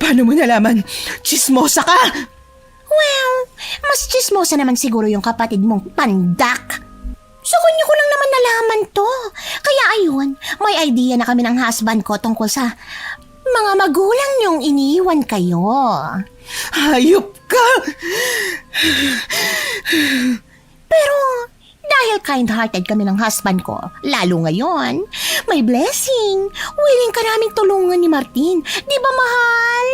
Paano mo nalaman? Chismosa ka! Well, mas chismosa naman siguro yung kapatid mong pandak. Sa kanya ko lang naman nalaman to. Kaya ayun, may idea na kami ng husband ko tungkol sa mga magulang niyong iniwan kayo. Hayop ka! Pero dahil kind-hearted kami ng husband ko, lalo ngayon, may blessing. Willing ka naming tulungan ni Martin. Di ba, mahal?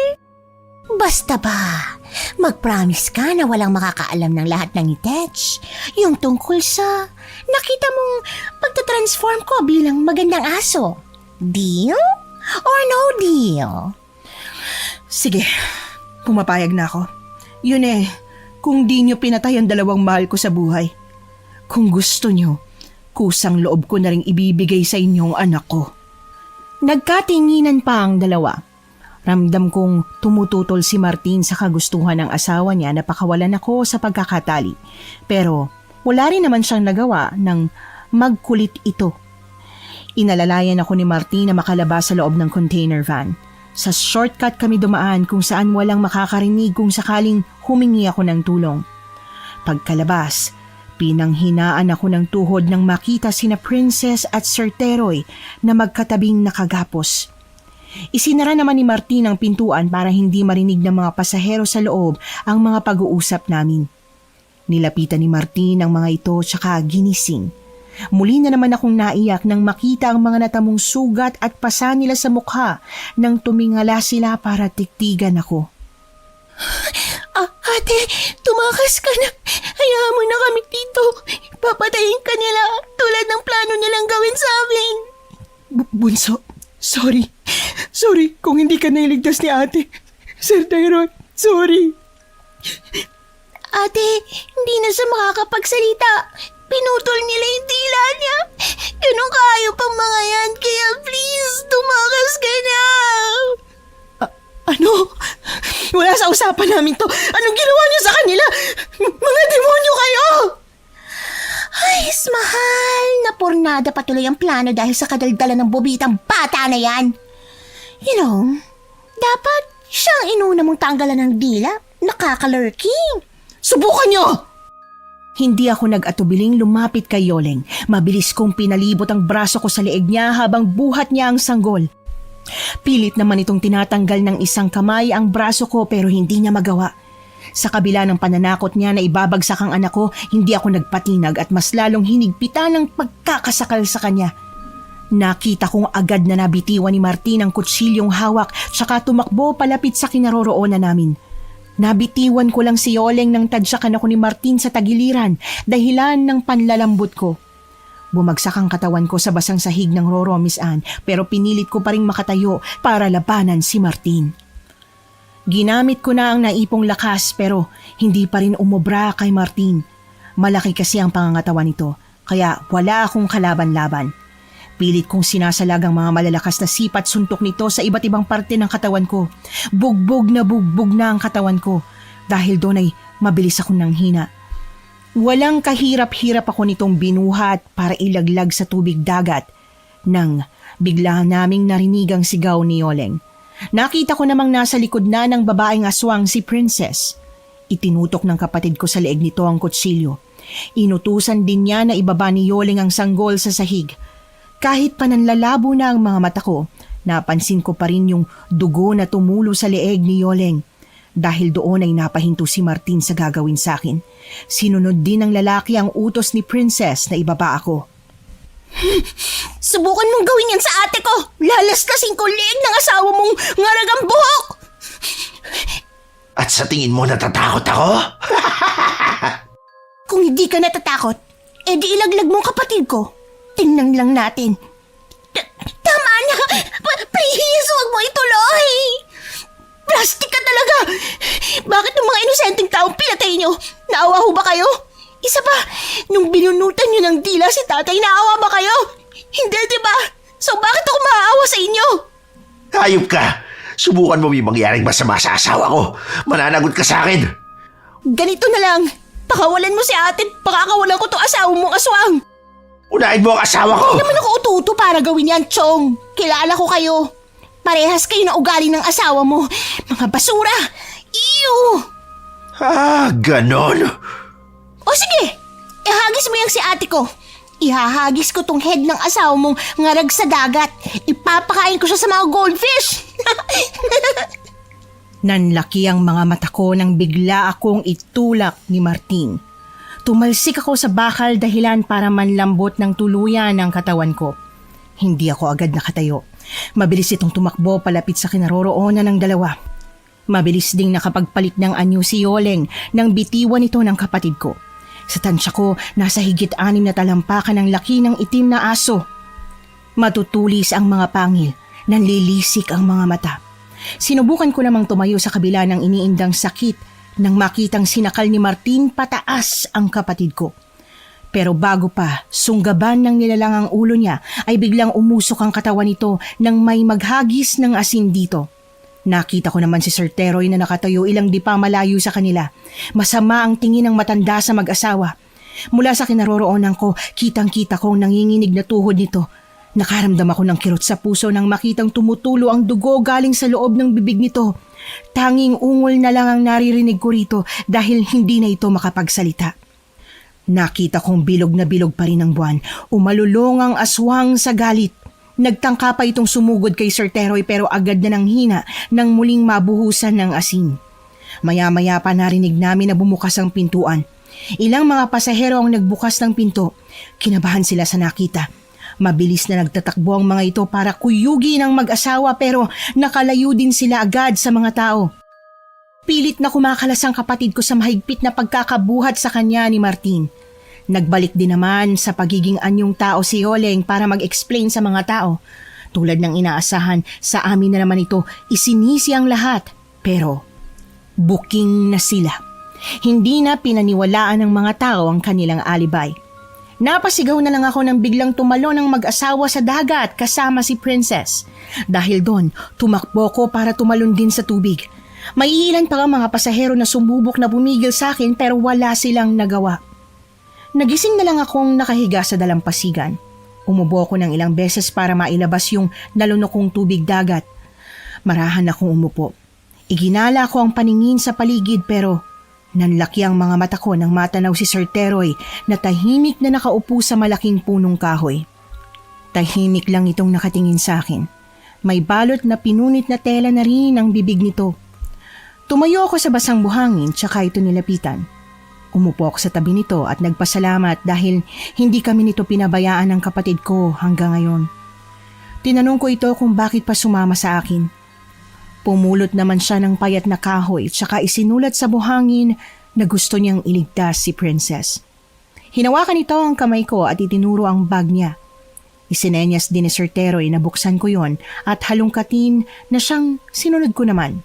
Basta ba, mag-promise ka na walang makakaalam ng lahat ng itech. Yung tungkol sa nakita mong pagtatransform ko bilang magandang aso. Deal or no deal? Sige, pumapayag na ako. Yun kung di nyo pinatay ang dalawang mahal ko sa buhay. Kung gusto nyo, kusang loob ko na rin ibibigay sa inyong anak ko. Nagkatinginan pa ang dalawa. Ramdam kong tumututol si Martin sa kagustuhan ng asawa niya na pakawalan ako sa pagkakatali. Pero wala rin naman siyang nagawa ng magkulit ito. Inalalayan ako ni Martin na makalabas sa loob ng container van. Sa shortcut kami dumaan kung saan walang makakarinig kung sakaling humingi ako ng tulong. Pagkalabas, pinanghinaan ako ng tuhod nang makita sina Princess at Sir Teroy na magkatabing nakagapos. Isinara naman ni Martin ang pintuan para hindi marinig ng mga pasahero sa loob ang mga pag-uusap namin. Nilapitan ni Martin ang mga ito tsaka ginising. Muli na naman akong naiyak nang makita ang mga natamong sugat at pasa nila sa mukha nang tumingala sila para tiktigan ako. Ate, tumakas ka na. Hayaan mo na kami dito. Papatayin ka nila tulad ng plano nilang gawin sa amin. Bunso, sorry. Sorry kung hindi ka nailigtas ni ate. Sir Tyrone, sorry. Ate, hindi na siya makakapagsalita. Pinutol nila yung dila niya. Ganun kaayo pang mga yan, kaya please, tumakas ka na. Ano? Wala sa usapan namin to. Anong ginawa niyo sa kanila? Mga demonyo kayo! Ay, mahal, napurnada patuloy ang plano dahil sa kadaldala ng bobitang bata na yan. You know, dapat siyang inuna mong tanggalan ng dila. Nakakalurking. Subukan niyo! Hindi ako nag-atubiling lumapit kay Yoleng. Mabilis kong pinalibot ang braso ko sa leeg niya habang buhat niya ang sanggol. Pilit naman itong tinatanggal ng isang kamay ang braso ko pero hindi niya magawa. Sa kabila ng pananakot niya na ibabagsak ang anak ko, hindi ako nagpatinag at mas lalong hinigpitan ng pagkakasakal sa kanya. Nakita kong agad na nabitiwan ni Martin ang kutsilyong hawak tsaka tumakbo palapit sa kinaroroonan namin. Nabitiwan ko lang si Yoleng nang tadsyakan ako ni Martin sa tagiliran dahilan ng panlalambot ko. Bumagsak ang katawan ko sa basang sahig ng Roro, Miss Anne, pero pinilit ko pa ring makatayo para labanan si Martin. Ginamit ko na ang naipong lakas pero hindi pa rin umubra kay Martin. Malaki kasi ang pangangatawan nito, kaya wala akong kalaban-laban. Pilit kong sinasalag ang mga malalakas na sipat suntok nito sa iba't ibang parte ng katawan ko. Bugbog na ang katawan ko dahil doon ay mabilis akong nanghina. Walang kahirap-hirap ako nitong binuhat para ilaglag sa tubig dagat nang bigla naming narinig ang sigaw ni Yoleng. Nakita ko namang nasa likod na ng babaeng aswang si Princess. Itinutok ng kapatid ko sa leeg nito ang kutsilyo. Inutusan din niya na ibaba ni Yoleng ang sanggol sa sahig. Kahit pananlalabo na ang mga mata ko, napansin ko pa rin yung dugo na tumulo sa leeg ni Yoleng. Dahil doon ay napahinto si Martin sa gagawin sa akin. Sinunod din ng lalaki ang utos ni Princess na ibaba ako. Subukan mong gawin yan sa ate ko. Lalaslasin ko leeg ng asawa mong ngaragang buhok. At sa tingin mo natatakot ako? Kung hindi ka natatakot, edi ilaglag mo ang kapatid ko. Tingnan lang natin. Tama na! Please, huwag mo ituloy! Plastic ka talaga! Bakit ng mga inosenteng taong pinatay nyo? Naawa ho ba kayo? Isa pa, nung binunutan nyo ng dila si tatay, naawa ba kayo? Hindi, di ba? So bakit ako maaawa sa inyo? Hayop ka! Subukan mo may mangyaring masama sa asawa ko. Mananagot ka sa akin. Ganito na lang. Pakawalan mo si ate, pakakawalan ko to asawa mong aswang. Unahin mo ang asawa ko! Hindi naman ako ututo para gawin yan, Chong. Kilala ko kayo. Parehas kayo na ugali ng asawa mo. Mga basura. Ew! Ganon? O sige, ihagis mo yung si ate ko. Ihahagis ko tong head ng asawa mong ngarag sa dagat. Ipapakain ko siya sa mga goldfish. Nanlaki ang mga mata ko nang bigla akong itulak ni Martin. Tumalsik ako sa bakal dahilan para manlambot ng tuluyan ang katawan ko. Hindi ako agad nakatayo. Mabilis itong tumakbo palapit sa kinaroroonan ng dalawa. Mabilis ding nakapagpalit ng anyo si Yoleng nang bitiwan ito ng kapatid ko. Sa tansya ko, nasa higit 6 na talampakan ng laki ng itim na aso. Matutulis ang mga pangil, nanlilisik ang mga mata. Sinubukan ko namang tumayo sa kabila ng iniindang sakit nang makitang sinakal ni Martin pataas ang kapatid ko. Pero bago pa sunggaban ng nilalang ang ulo niya ay biglang umusok ang katawan nito nang may maghagis ng asin dito. Nakita ko naman si Sir Teroy na nakatayo ilang di pa malayo sa kanila. Masama ang tingin ng matanda sa mag-asawa. Mula sa kinaroroonan ko, kitang-kita kong nanginginig na tuhod nito. Nakaramdam ako ng kirot sa puso nang makitang tumutulo ang dugo galing sa loob ng bibig nito. Tanging ungol na lang ang naririnig ko rito dahil hindi na ito makapagsalita. Nakita kong bilog na bilog pa rin ang buwan. Umalulong ang aswang sa galit. Nagtangka pa itong sumugod kay Sir Teroy pero agad na nanghina nang muling mabuhusan ng asin. Maya-maya pa narinig namin na bumukas ang pintuan. Ilang mga pasahero ang nagbukas ng pinto. Kinabahan sila sa nakita. Mabilis na nagtatakbo ang mga ito para kuyugin ang mag-asawa pero nakalayo din sila agad sa mga tao. Pilit na kumakalas ang kapatid ko sa mahigpit na pagkakabuhat sa kanya ni Martin. Nagbalik din naman sa pagiging anyong tao si Yoleng para mag-explain sa mga tao. Tulad ng inaasahan, sa amin na naman ito isinisi ang lahat. Pero booking na sila. Hindi na pinaniwalaan ng mga tao ang kanilang alibay. Napasigaw na lang ako nang biglang tumalo ng mag-asawa sa dagat kasama si Princess. Dahil doon, tumakbo ko para tumalon din sa tubig. May ilan pa ang mga pasahero na sumubok na bumigil sa akin pero wala silang nagawa. Nagising na lang akong nakahiga sa dalampasigan. Umubo ako ng ilang beses para mailabas yung nalunok kong tubig dagat. Marahan akong umupo. Iginala ko ang paningin sa paligid pero nanlaki ang mga mata ko nang matanaw si Sir Teroy na tahimik na nakaupo sa malaking punong kahoy. Tahimik lang itong nakatingin sa akin. May balot na pinunit na tela na rin ang bibig nito. Tumayo ako sa basang buhangin tsaka ito nilapitan. Umupo ako sa tabi nito at nagpasalamat dahil hindi kami nito pinabayaan ng kapatid ko hanggang ngayon. Tinanong ko ito kung bakit pa sumama sa akin. Pumulot naman siya ng payat na kahoy tsaka isinulat sa buhangin na gusto niyang iligtas si Princess. Hinawakan nito ang kamay ko at itinuro ang bag niya. Isinenyas din ni Sir Teroy na buksan ko yon at halongkatin na siyang sinunod ko naman.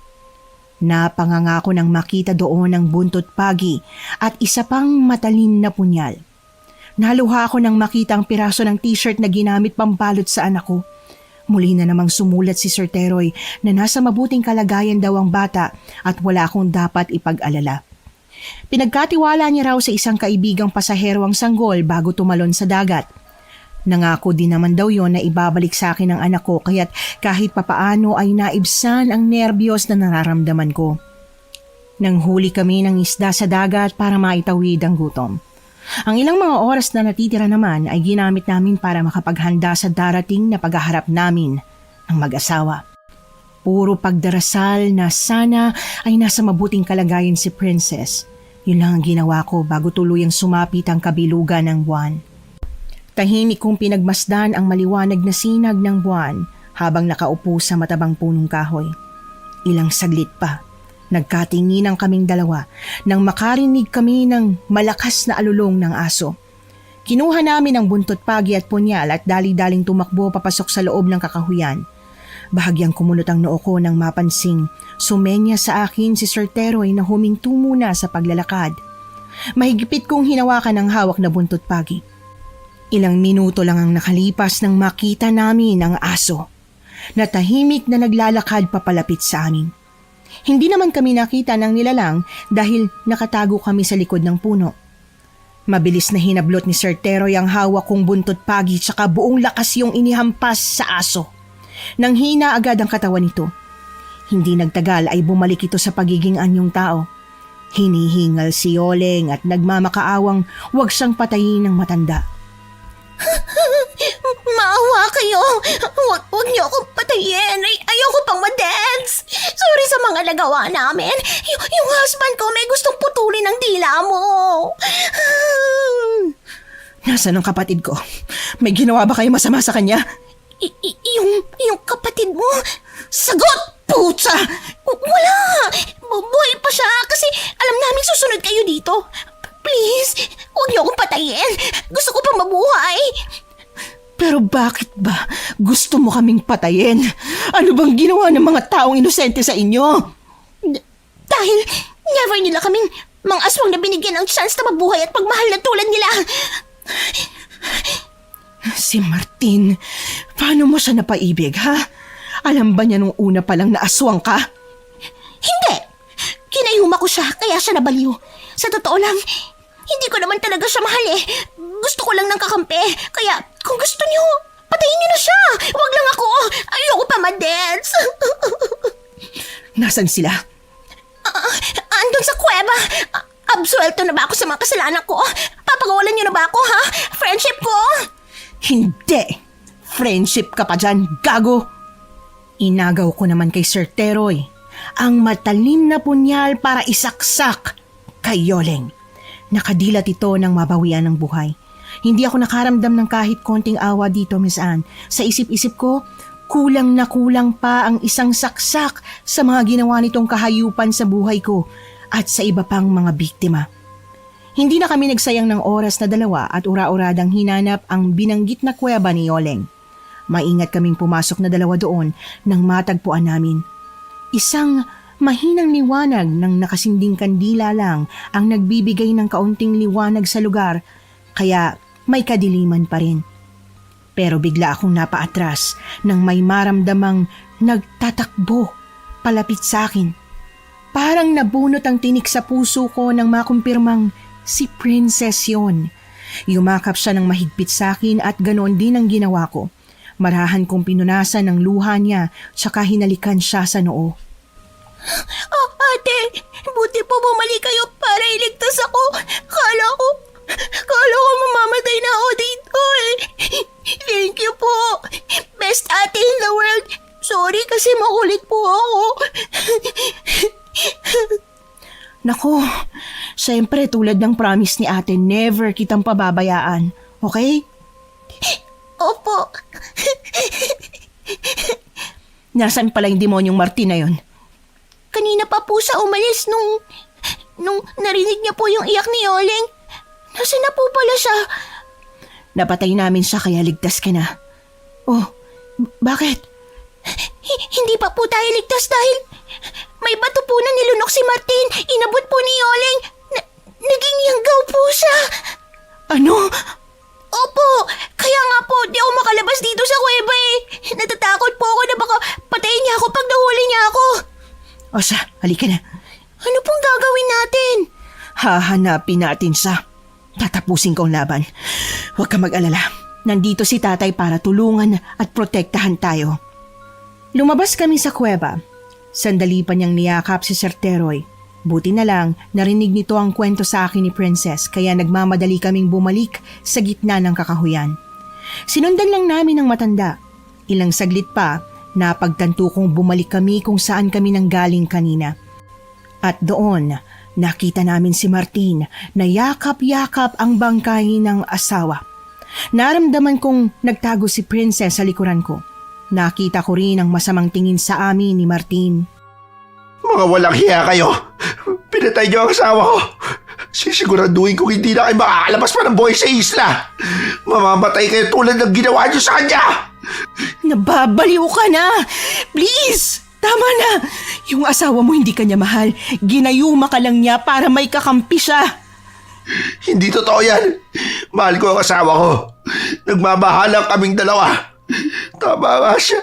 Napanganga ko nang makita doon ang buntot pagi at isa pang matalim na punyal. Naluha ako nang makita ang piraso ng t-shirt na ginamit pambalot sa anak ko. Muli na namang sumulat si Sir Teroy na nasa mabuting kalagayan daw ang bata at wala akong dapat ipag-alala. Pinagkatiwala niya raw sa isang kaibigang pasahero ang sanggol bago tumalon sa dagat. Nangako din naman daw yon na ibabalik sa akin ang anak ko kaya't kahit papaano ay naibsan ang nerbiyos na nararamdaman ko. Nanghuli kami ng isda sa dagat para maitawid ang gutom. Ang ilang mga oras na natitira naman ay ginamit namin para makapaghanda sa darating na paghaharap namin ng mag-asawa. Puro pagdarasal na sana ay nasa mabuting kalagayan si Princess. Yun lang ang ginawa ko bago tuluyang sumapit ang kabilugan ng buwan. Tahimik kong pinagmasdan ang maliwanag na sinag ng buwan habang nakaupo sa matabang punong kahoy. Ilang saglit pa, nagkatinginan kaming dalawa nang makarinig kami ng malakas na alulong ng aso. Kinuha namin ang buntot pagi at punyal at dali-daling tumakbo papasok sa loob ng kakahuyan. Bahagyang kumunot ang noo ko nang mapansing sumenya sa akin si Sir Teroy na huminto muna sa paglalakad. Mahigpit kong hinawakan ang hawak na buntot pagi. Ilang minuto lang ang nakalipas nang makita namin ang aso na tahimik na naglalakad papalapit sa amin. Hindi naman kami nakita ng nilalang dahil nakatago kami sa likod ng puno. Mabilis na hinablot ni Sir Teroy ang hawak kong buntot pagi tsaka buong lakas yung inihampas sa aso. Nang hina agad ang katawan nito. Hindi nagtagal ay bumalik ito sa pagiging anyong tao. Hinihingal si Yoleng at nagmamakaawang huwag siyang patayin ng matanda. Maawa kayo. Huwag niyo akong patayin. Ayoko pang ma-dance. Sorry sa mga nagawa namin. Yung husband ko may gustong putulin ang dila mo. Nasaan ang kapatid ko? May ginawa ba kayo masama sa kanya? Yung kapatid mo? Sagot! Pucha! Wala! Buhay pa siya kasi alam namin susunod kayo dito. Please, huwag niyo akong patayin. Gusto ko pang mabuhay. Pero bakit ba gusto mo kaming patayin? Ano bang ginawa ng mga taong inosente sa inyo? Dahil never nila kaming mga aswang na binigyan ng chance na mabuhay at pagmahal na tulad nila. Si Martin, paano mo siya napaibig, ha? Alam ba niya nung una pa lang na aswang ka? Hindi! Kinayuma ko siya kaya siya nabaliw. Sa totoo lang, hindi ko naman talaga siya mahal eh. Gusto ko lang ng kakampi. Kaya kung gusto niyo, patayin niyo na siya. Huwag lang ako. Ayoko pa ma-dance. Nasaan sila? Andun sa kuweba. Absuelto na ba ako sa mga kasalanan ko? Papagawalan niyo na ba ako, ha? Friendship ko? Hindi! Friendship ka pa dyan, gago! Inagaw ko naman kay Sir Teroy ang matalim na punyal para isaksak kay Yoleng. Nakadilat ito nang mabawian ng buhay. Hindi ako nakaramdam ng kahit konting awa dito, Miss Anne. Sa isip-isip ko, kulang na kulang pa ang isang saksak sa mga ginawa nitong kahayupan sa buhay ko at sa iba pang mga biktima. Hindi na kami nagsayang ng oras na dalawa at ura-uradang hinanap ang binanggit na kuweba ni Yoleng. Maingat kaming pumasok na dalawa doon nang matagpuan namin. Isang mahinang liwanag ng nakasinding kandila lang ang nagbibigay ng kaunting liwanag sa lugar, kaya may kadiliman pa rin. Pero bigla akong napaatras nang may maramdamang nagtatakbo palapit sa akin. Parang nabunot ang tinik sa puso ko nang makumpirmang si Princess yun. Yumakap siya ng mahigpit sa akin at ganoon din ang ginawa ko. Marahan kong pinunasan ng luha niya tsaka hinalikan siya sa noo. Oh, ate, buti po bumalik kayo para iligtas ako. Kala ko mamamatay na ako dito eh. Thank you po. Best ate in the world. Sorry kasi makulit po ako. Naku, siyempre tulad ng promise ni ate, never kitang pababayaan. Okay? Opo. Nasaan pala yung demonyong Martin na yun? Kanina pa po siya umalis nung narinig niya po yung iyak ni Yoleng. Nasaan na po pala siya? Napatay namin siya kaya ligtas ka na. Oh, bakit? Hindi pa po tayo ligtas dahil may bato po na nilunok si Martin. Inabot po ni Yoleng. Naging yanggaw po siya. Ano? Opo, kaya nga po di ako makalabas dito sa kuweba eh. Natatakot po ako na baka patayin niya ako pag nahuli niya ako. O siya, halika na. Ano pong gagawin natin? Hahanapin natin siya. Tatapusin ko ang laban. Huwag ka mag-alala. Nandito si tatay para tulungan at protektahan tayo. Lumabas kami sa kuweba. Sandali pa niyang niyakap si Sir Teroy. Buti na lang, narinig nito ang kwento sa akin ni Princess kaya nagmamadali kaming bumalik sa gitna ng kakahuyan. Sinundan lang namin ang matanda. Ilang saglit pa, napagtanto kong bumalik kami kung saan kami nanggaling kanina. At doon, nakita namin si Martin na yakap-yakap ang bangkay ng asawa. Naramdaman kong nagtago si Princess sa likuran ko. Nakita ko rin ang masamang tingin sa amin ni Martin. Mga walang hiya kayo. Pinatay niyo ang asawa ko. Sisiguraduhin kong hindi na kayo makakalabas pa ng buhay sa isla. Mamamatay kayo tulad ng ginawa niyo sa kanya. Nababaliw ka na! Please! Tama na! Yung asawa mo hindi kanya mahal. Ginayuma ka lang niya para may kakampi siya. Hindi totoo yan. Mahal ko ang asawa ko. Nagmamahalan kaming dalawa. Tama nga siya.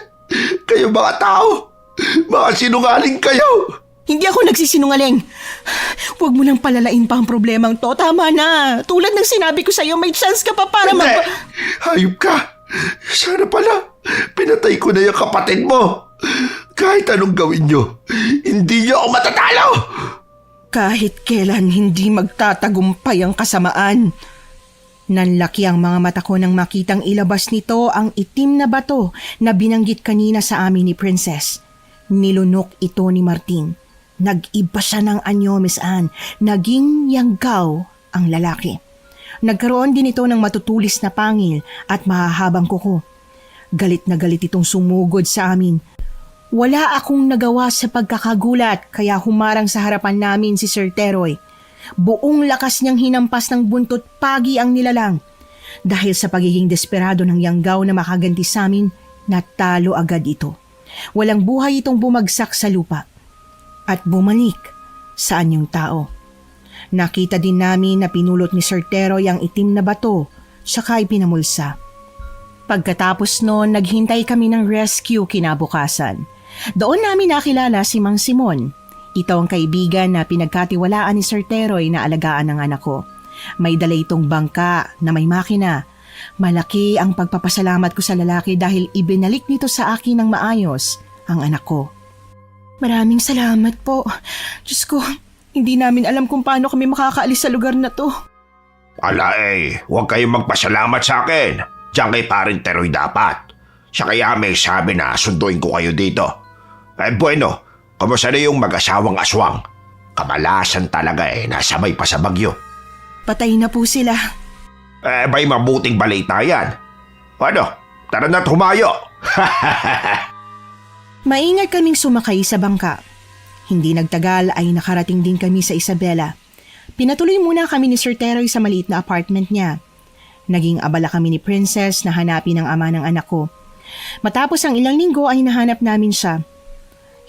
Kayo mga tao. Mga sinungaling kayo. Hindi ako nagsisinungaling. Huwag mo nang palalain pa ang problemang to. Tama na. Tulad ng sinabi ko sa'yo, may chance ka pa para Hindi. Hayop ka. Sana pala. Pinatay ko na yung kapatid mo. Kahit anong gawin nyo, hindi nyo ako matatalo. Kahit kailan hindi magtatagumpay ang kasamaan. Nanlaki ang mga mata ko nang makitang ilabas nito ang itim na bato na binanggit kanina sa amin ni Princess. Nilunok ito ni Martin. Nag-iba siya ng anyo, Miss Anne. Naging yanggaw ang lalaki. Nagkaroon din ito ng matutulis na pangil at mahahabang kuko. Galit na galit itong sumugod sa amin. Wala akong nagawa sa pagkakagulat kaya humarang sa harapan namin si Sir Teroy. Buong lakas niyang hinampas ng buntot pagi ang nilalang. Dahil sa pagiging desperado ng yanggaw na makaganti sa amin, natalo agad ito. Walang buhay itong bumagsak sa lupa. At bumalik sa anyong tao. Nakita din namin na pinulot ni Sir Teroy ang itim na bato, saka ipinamulsa. Pagkatapos noon, naghintay kami ng rescue kinabukasan. Doon namin nakilala si Mang Simon. Ito ang kaibigan na pinagkatiwalaan ni Sir Teroy na alagaan ng anak ko. May dala itong bangka na may makina. Malaki ang pagpapasalamat ko sa lalaki dahil ibinalik nito sa akin ng maayos ang anak ko. Maraming salamat po. Diyos ko, hindi namin alam kung paano kami makakaalis sa lugar na to. Ala huwag kayong magpasalamat sa akin. Diyan kay Paring Teroy dapat. Siya kaya may sabi na sunduin ko kayo dito. Bueno, kamusta na yung mag-asawang aswang? Kamalasan talaga nasabay pa sa bagyo. Patay na po sila. May mabuting balita yan. Ano, tara na't humayo. Maingat kaming sumakay sa bangka. Hindi nagtagal ay nakarating din kami sa Isabela. Pinatuloy muna kami ni Sir Teroy sa maliit na apartment niya. Naging abala kami ni Princess na hanapin ang ama ng anak ko. Matapos ang ilang linggo ay nahanap namin siya.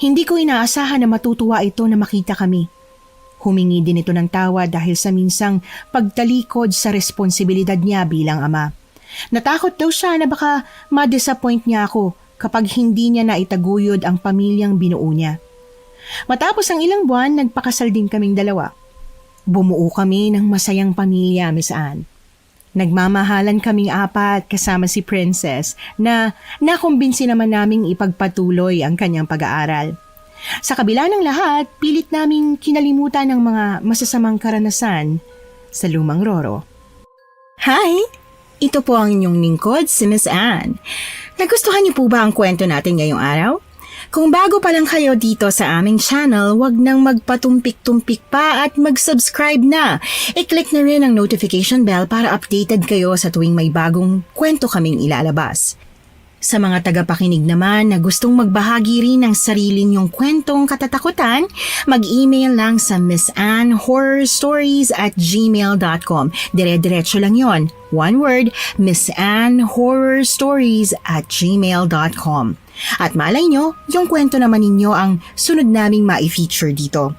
Hindi ko inaasahan na matutuwa ito na makita kami. Humingi din ito ng tawa dahil sa minsang pagtalikod sa responsibilidad niya bilang ama. Natakot daw siya na baka ma-disappoint niya ako kapag hindi niya naitaguyod ang pamilyang binuo niya. Matapos ang ilang buwan, nagpakasal din kaming dalawa. Bumuo kami ng masayang pamilya, Miss Anne. Nagmamahalan kaming apat kasama si Princess na nakumbinsi naman naming ipagpatuloy ang kanyang pag-aaral. Sa kabila ng lahat, pilit naming kinalimutan ng mga masasamang karanasan sa lumang Roro. Hi! Ito po ang inyong lingkod, si Miss Anne. Nagustuhan niyo po ba ang kwento natin ngayong araw? Kung bago pa lang kayo dito sa aming channel, wag nang magpatumpik-tumpik pa at mag-subscribe na. I-click na rin ang notification bell para updated kayo sa tuwing may bagong kwento kaming ilalabas. Sa mga tagapakinig naman na gustong magbahagi rin ng sarili niyong kwentong katatakutan, mag-email lang sa missanhorrorstories@gmail.com. Dire-diretso lang yon. One word, missanhorrorstories@gmail.com. At malay nyo, yung kwento naman ninyo ang sunod naming ma-feature dito.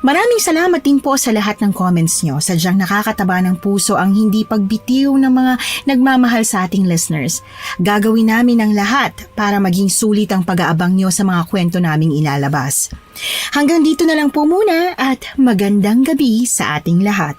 Maraming salamat din po sa lahat ng comments nyo. Sadyang nakakataba ng puso ang hindi pagbitiw ng mga nagmamahal sa ating listeners. Gagawin namin ang lahat para maging sulit ang pag-aabang nyo sa mga kwento naming ilalabas. Hanggang dito na lang po muna at magandang gabi sa ating lahat.